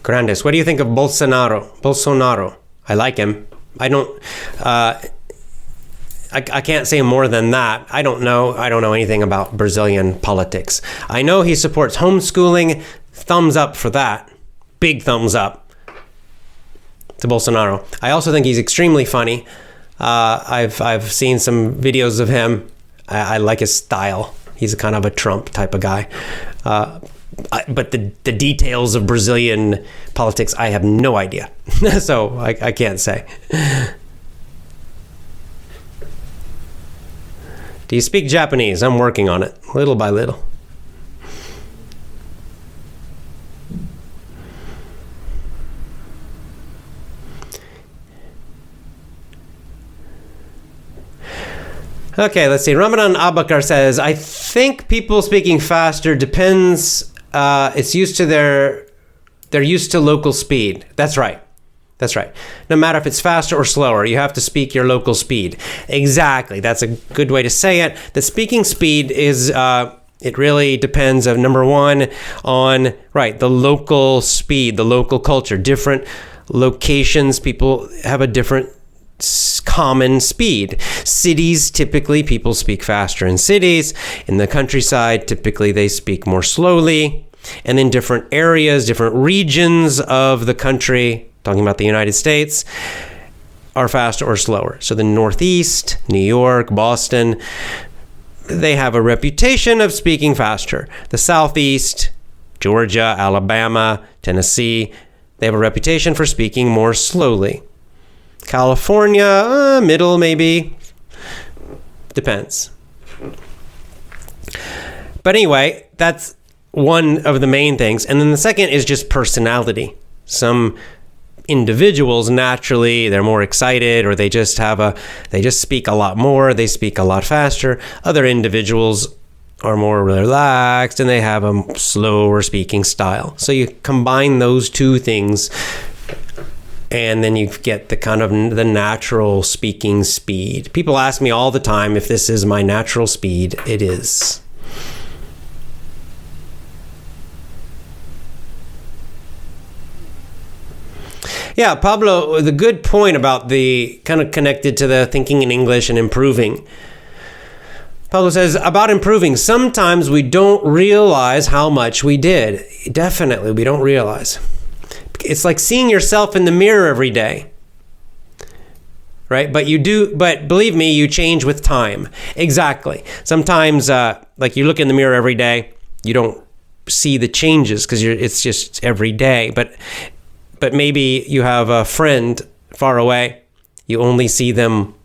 S2: Grandes, what do you think of Bolsonaro? I like him. I can't say more than that. I don't know anything about Brazilian politics. I know he supports homeschooling. Thumbs up for that. Big thumbs up to Bolsonaro. I also think he's extremely funny. I've seen some videos of him. I like his style. He's kind of a Trump type of guy. But the details of Brazilian politics, I have no idea. So I can't say. Do you speak Japanese? I'm working on it, little by little. Okay, let's see. Ramadan Abakar says, I think people speaking faster depends, it's used to they're used to local speed. That's right. No matter if it's faster or slower, you have to speak your local speed. Exactly. That's a good way to say it. The speaking speed is, it really depends of number one on, the local speed, the local culture. Different locations, people have a different common speed. Cities, typically people speak faster in cities. In the countryside, typically they speak more slowly. And in different areas, different regions of the country, talking about the United States, are faster or slower. So the Northeast, New York, Boston, they have a reputation of speaking faster. The Southeast, Georgia, Alabama, Tennessee, they have a reputation for speaking more slowly. California, middle maybe. Depends. But anyway, that's one of the main things. And then the second is just personality. Some individuals naturally they're more excited, or they just speak a lot more, they speak a lot faster. Other individuals are more relaxed and they have a slower speaking style. So you combine those two things, and then you get the kind of the natural speaking speed. People ask me all the time if this is my natural speed. It is. Yeah, Pablo, the good point about the kind of connected to the thinking in English and improving. Pablo says, about improving, sometimes we don't realize how much we did. Definitely, we don't realize. It's like seeing yourself in the mirror every day, right? But believe me, you change with time. Exactly. Sometimes, like you look in the mirror every day, you don't see the changes because it's just every day. But maybe you have a friend far away, you only see them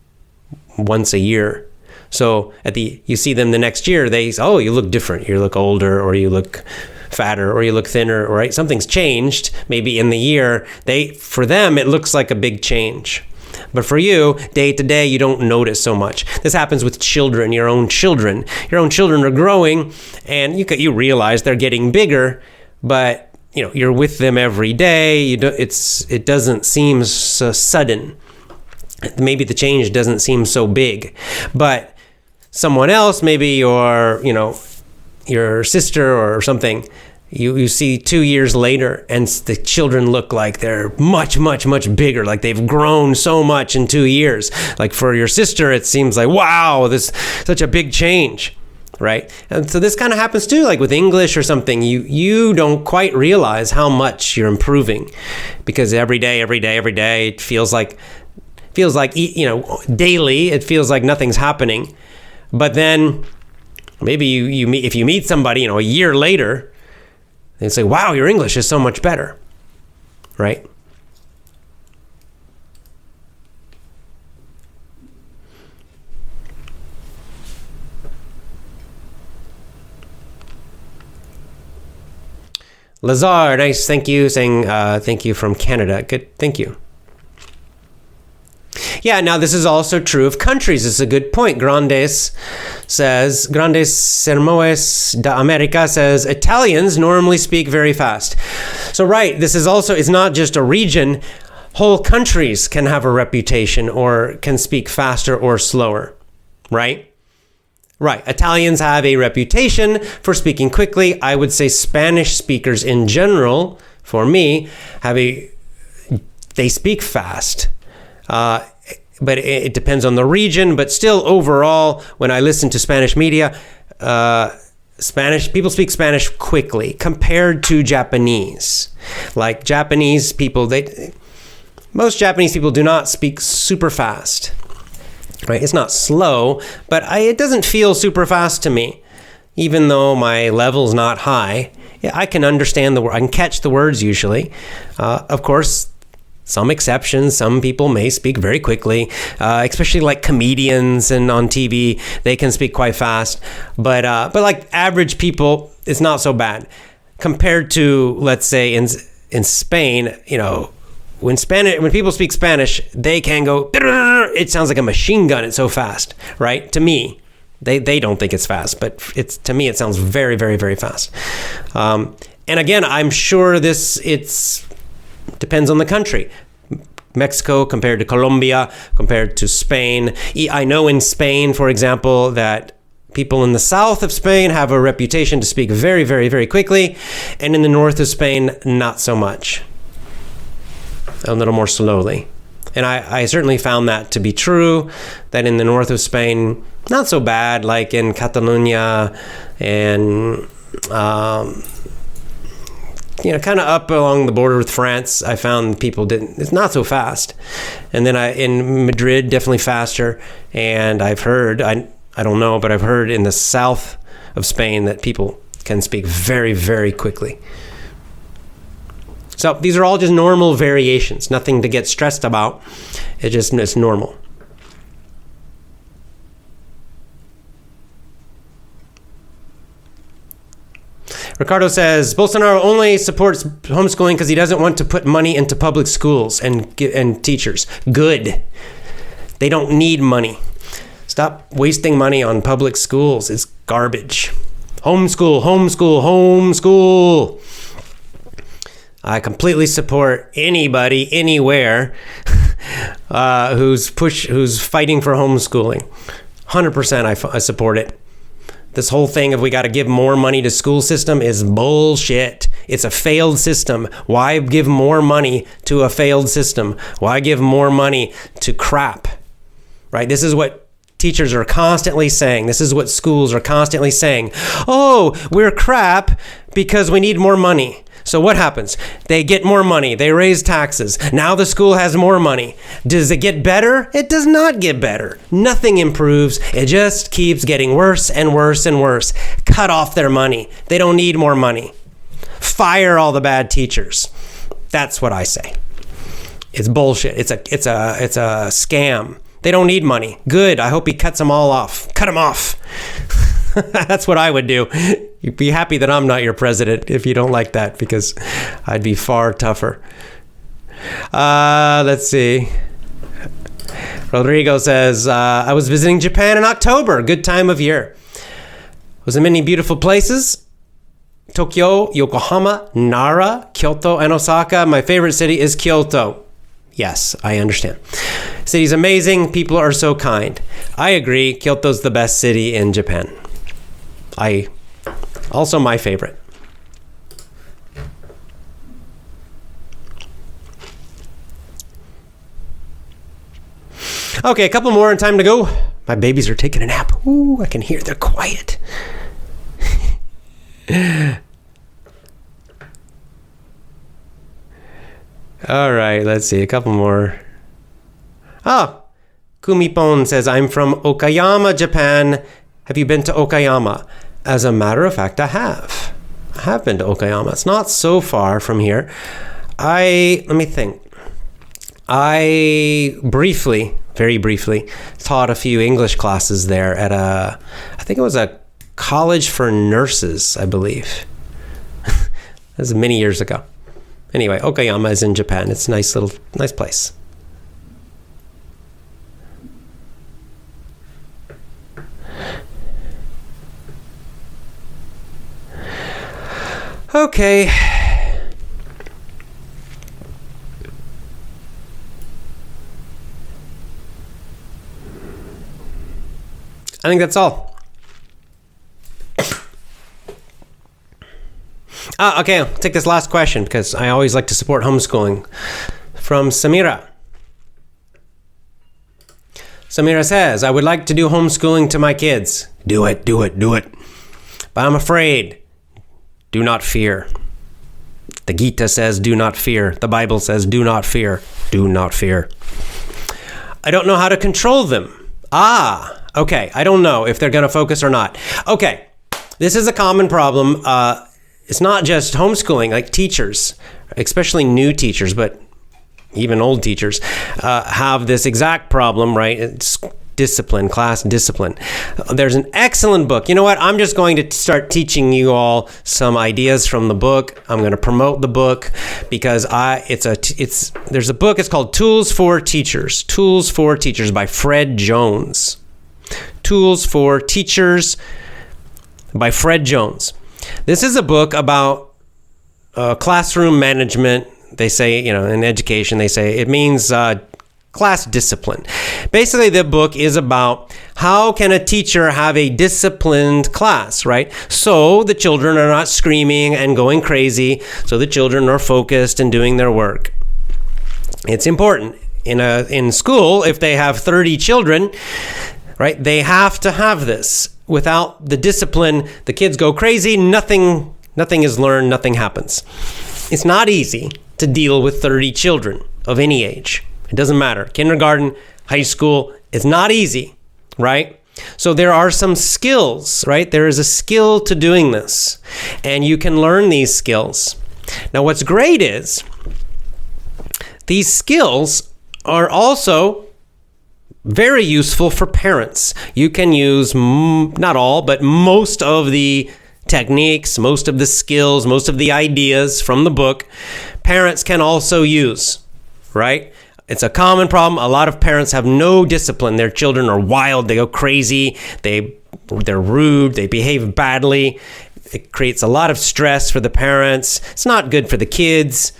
S2: once a year. So you see them the next year, they say, oh, you look different. You look older, or you look fatter, or you look thinner, right? Something's changed maybe in the year. For them, it looks like a big change. But for you, day to day, you don't notice so much. This happens with children, your own children. Your own children are growing, and you realize they're getting bigger, but you're with them every day. It doesn't seem so sudden. Maybe the change doesn't seem so big, but someone else, maybe your sister or something, you see 2 years later, and the children look like they're much, much, much bigger. Like they've grown so much in 2 years. Like for your sister, it seems like, wow, this such a big change. Right? And so this kind of happens too, like with English or something. You don't quite realize how much you're improving, because every day it feels like daily it feels like nothing's happening. But then maybe if you meet somebody a year later, they say, wow, your English is so much better. Right? Lazar, nice, thank you, saying thank you from Canada. Good, thank you. Yeah, now this is also true of countries. This is a good point. Grandes Sermoes da America says, Italians normally speak very fast. So right, this is also, it's not just a region. Whole countries can have a reputation or can speak faster or slower, right? Right. Italians have a reputation for speaking quickly. I would say Spanish speakers in general, for me, they speak fast. But it depends on the region. But still, overall, when I listen to Spanish media, people speak Spanish quickly compared to Japanese. Like Japanese people, most Japanese people do not speak super fast. Right? It's not slow, but it doesn't feel super fast to me. Even though my level's not high, I can understand I can catch the words usually. Of course, some exceptions. Some people may speak very quickly, especially like comedians and on TV, they can speak quite fast. But like average people, it's not so bad. Compared to, let's say, in Spain, when people speak Spanish, they can go, it sounds like a machine gun. It's so fast, right? To me, they don't think it's fast, but to me, it sounds very, very, very fast. And again, I'm sure it depends on the country. Mexico compared to Colombia, compared to Spain. I know in Spain, for example, that people in the south of Spain have a reputation to speak very, very, very quickly. And in the north of Spain, not so much. A little more slowly. And I certainly found that to be true, that in the north of Spain, not so bad, like in Catalonia and, kind of up along the border with France, I found people it's not so fast. And then in Madrid, definitely faster. And I've heard, I don't know, but I've heard in the south of Spain that people can speak very, very quickly. So these are all just normal variations, nothing to get stressed about. It's normal. Ricardo says, Bolsonaro only supports homeschooling because he doesn't want to put money into public schools and teachers. Good. They don't need money. Stop wasting money on public schools. It's garbage. Homeschool, homeschool, homeschool. I completely support anybody, anywhere, who's fighting for homeschooling. 100% I support it. This whole thing of we got to give more money to school system is bullshit. It's a failed system. Why give more money to a failed system? Why give more money to crap? Right? This is what teachers are constantly saying. This is what schools are constantly saying. Oh, we're crap because we need more money. So what happens? They get more money. They raise taxes. Now the school has more money. Does it get better? It does not get better. Nothing improves. It just keeps getting worse and worse and worse. Cut off their money. They don't need more money. Fire all the bad teachers. That's what I say. It's bullshit. It's a scam. They don't need money. Good. I hope he cuts them all off. Cut them off. That's what I would do. You'd be happy that I'm not your president if you don't like that, because I'd be far tougher. Let's see. Rodrigo says, I was visiting Japan in October. Good time of year. Was in many beautiful places. Tokyo, Yokohama, Nara, Kyoto, and Osaka. My favorite city is Kyoto. Yes, I understand. City's amazing. People are so kind. I agree. Kyoto's the best city in Japan. Also my favorite. Okay, a couple more and time to go. My babies are taking a nap. Ooh, I can hear they're quiet. All right, let's see, a couple more. Kumipon says, I'm from Okayama, Japan. Have you been to Okayama? As a matter of fact, I have. I have been to Okayama. It's not so far from here. Let me think. I very briefly, taught a few English classes there at I think it was a college for nurses, I believe. That was many years ago. Anyway, Okayama is in Japan. It's a nice place. Okay. I think that's all. Okay, I'll take this last question because I always like to support homeschooling. From Samira. Samira says, I would like to do homeschooling to my kids. Do it. But I'm afraid. Do not fear. The Gita says, do not fear. The Bible says, do not fear. Do not fear. I don't know how to control them. Okay. I don't know if they're going to focus or not. Okay. This is a common problem. It's not just homeschooling, like teachers, especially new teachers, but even old teachers, have this exact problem, right? It's class discipline. There's an excellent book. You know what? I'm just going to start teaching you all some ideas from the book. I'm going to promote the book because there's a book. It's called Tools for Teachers. Tools for Teachers by Fred Jones. Tools for Teachers by Fred Jones. This is a book about classroom management. They say, in education, they say it means class discipline. Basically, the book is about how can a teacher have a disciplined class, right? So the children are not screaming and going crazy. So the children are focused and doing their work. It's important. In school, if they have 30 children, right, they have to have this. Without the discipline, the kids go crazy. Nothing is learned. Nothing happens. It's not easy to deal with 30 children of any age. It doesn't matter. Kindergarten, high school, it's not easy, right? So there are some skills, right? There is a skill to doing this, and you can learn these skills. Now, what's great is these skills are also very useful for parents. You can use not all, but most of the techniques, most of the skills, most of the ideas from the book, parents can also use, right? It's a common problem. A lot of parents have no discipline. Their children are wild. They go crazy. They're rude. They behave badly. It creates a lot of stress for the parents. It's not good for the kids.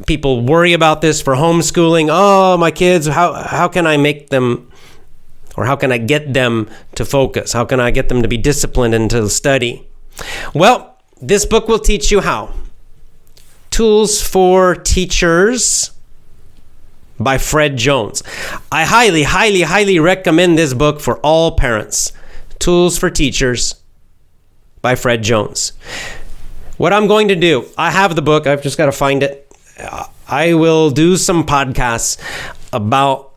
S2: People worry about this for homeschooling. Oh, my kids, how can I make them, or how can I get them to focus? How can I get them to be disciplined and to study? Well, this book will teach you how. Tools for Teachers by Fred Jones. I highly, highly, highly recommend this book for all parents. Tools for Teachers by Fred Jones. What I'm going to do, I have the book. I've just got to find it. I will do some podcasts about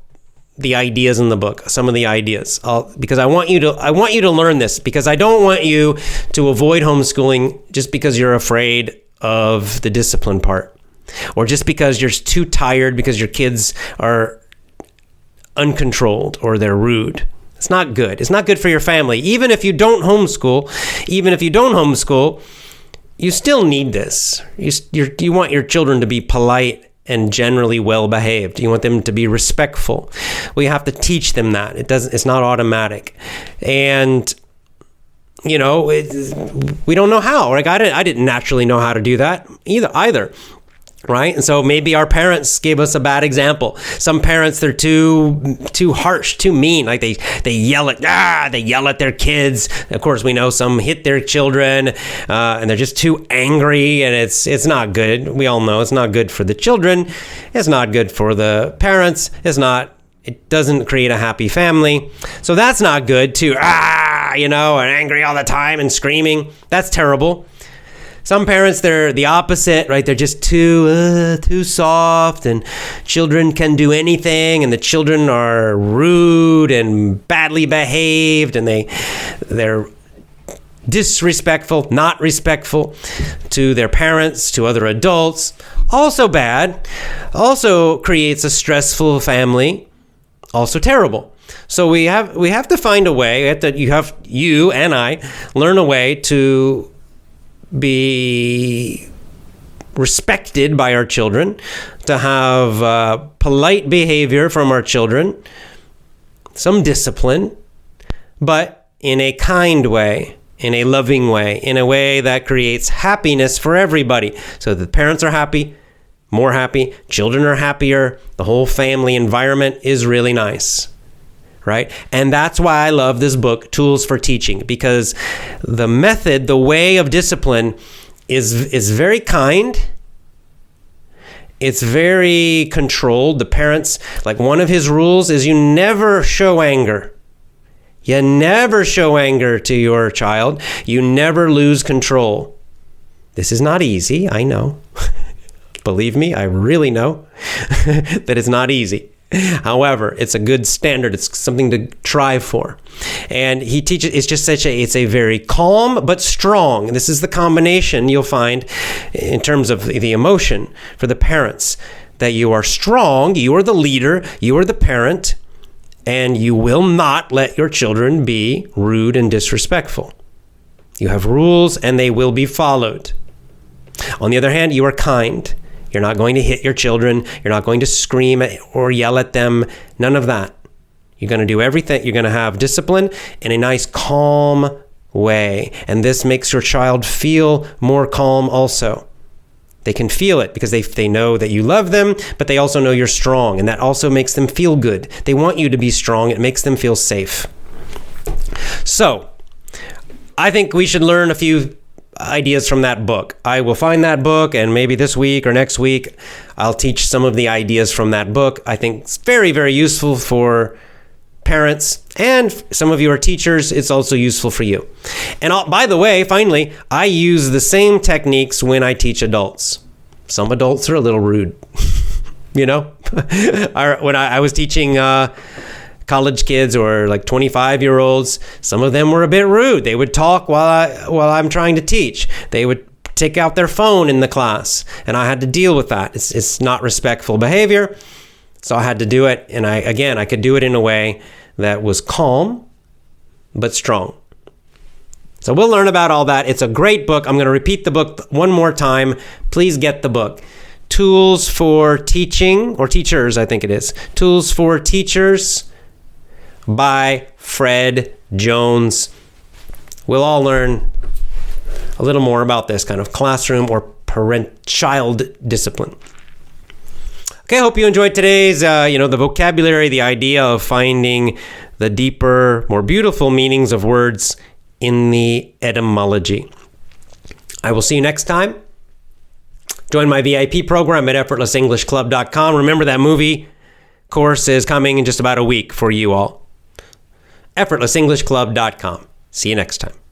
S2: the ideas in the book, some of the ideas, because I want you to learn this, because I don't want you to avoid homeschooling just because you're afraid of the discipline part, or just because you're too tired because your kids are uncontrolled or they're rude. It's not good. It's not good for your family. Even if you don't homeschool, you still need this. You want your children to be polite and generally well behaved. You want them to be respectful. We have to teach them that. It's not automatic. And we don't know how. Like I didn't naturally know how to do that either. Right? And so maybe our parents gave us a bad example. Some parents, they're too harsh, too mean. Like they yell at their kids. Of course, we know some hit their children, and they're just too angry, and it's not good. We all know it's not good for the children. It's not good for the parents. It doesn't create a happy family. So that's not good to and angry all the time and screaming. That's terrible. Some parents, they're the opposite, right? They're just too soft, and children can do anything, and the children are rude and badly behaved, and they're disrespectful, not respectful to their parents, to other adults. Also bad. Also creates a stressful family. Also terrible. So we have to find a way. You and I learn a way to be respected by our children, to have polite behavior from our children, some discipline, but in a kind way, in a loving way, in a way that creates happiness for everybody. So the parents are happy, more happy, children are happier, the whole family environment is really nice. Right? And that's why I love this book, Tools for Teaching, because the method, the way of discipline is very kind. It's very controlled. The parents, like one of his rules is you never show anger. You never show anger to your child. You never lose control. This is not easy, I know. Believe me, I really know that it's not easy. However, it's a good standard. It's something to try for. And he teaches, it's a very calm but strong. This is the combination you'll find in terms of the emotion for the parents, that you are strong, you are the leader, you are the parent, and you will not let your children be rude and disrespectful. You have rules and they will be followed. On the other hand, you are kind. You're not going to hit your children. You're not going to scream or yell at them. None of that. You're going to do everything. You're going to have discipline in a nice, calm way. And this makes your child feel more calm also. They can feel it because they know that you love them, but they also know you're strong. And that also makes them feel good. They want you to be strong. It makes them feel safe. So, I think we should learn a few ideas from that book. I will find that book, and maybe this week or next week I'll teach some of the ideas from that book. I think it's very, very useful for parents, and some of you are teachers. It's also useful for you. And by the way, finally, I use the same techniques when I teach adults. Some adults are a little rude. When I was teaching college kids or like 25-year-olds, some of them were a bit rude. They would talk while I'm trying to teach. They would take out their phone in the class, and I had to deal with that. It's not respectful behavior, so I had to do it. And I could do it in a way that was calm but strong. So we'll learn about all that. It's a great book. I'm going to repeat the book one more time. Please get the book. Tools for Teaching, or Teachers, I think it is. Tools for Teachers by Fred Jones. We'll all learn a little more about this kind of classroom or parent-child discipline. Okay, I hope you enjoyed today's, the vocabulary, the idea of finding the deeper, more beautiful meanings of words in the etymology. I will see you next time. Join my VIP program at effortlessenglishclub.com. Remember, that movie course is coming in just about a week for you all. effortlessenglishclub.com. See you next time.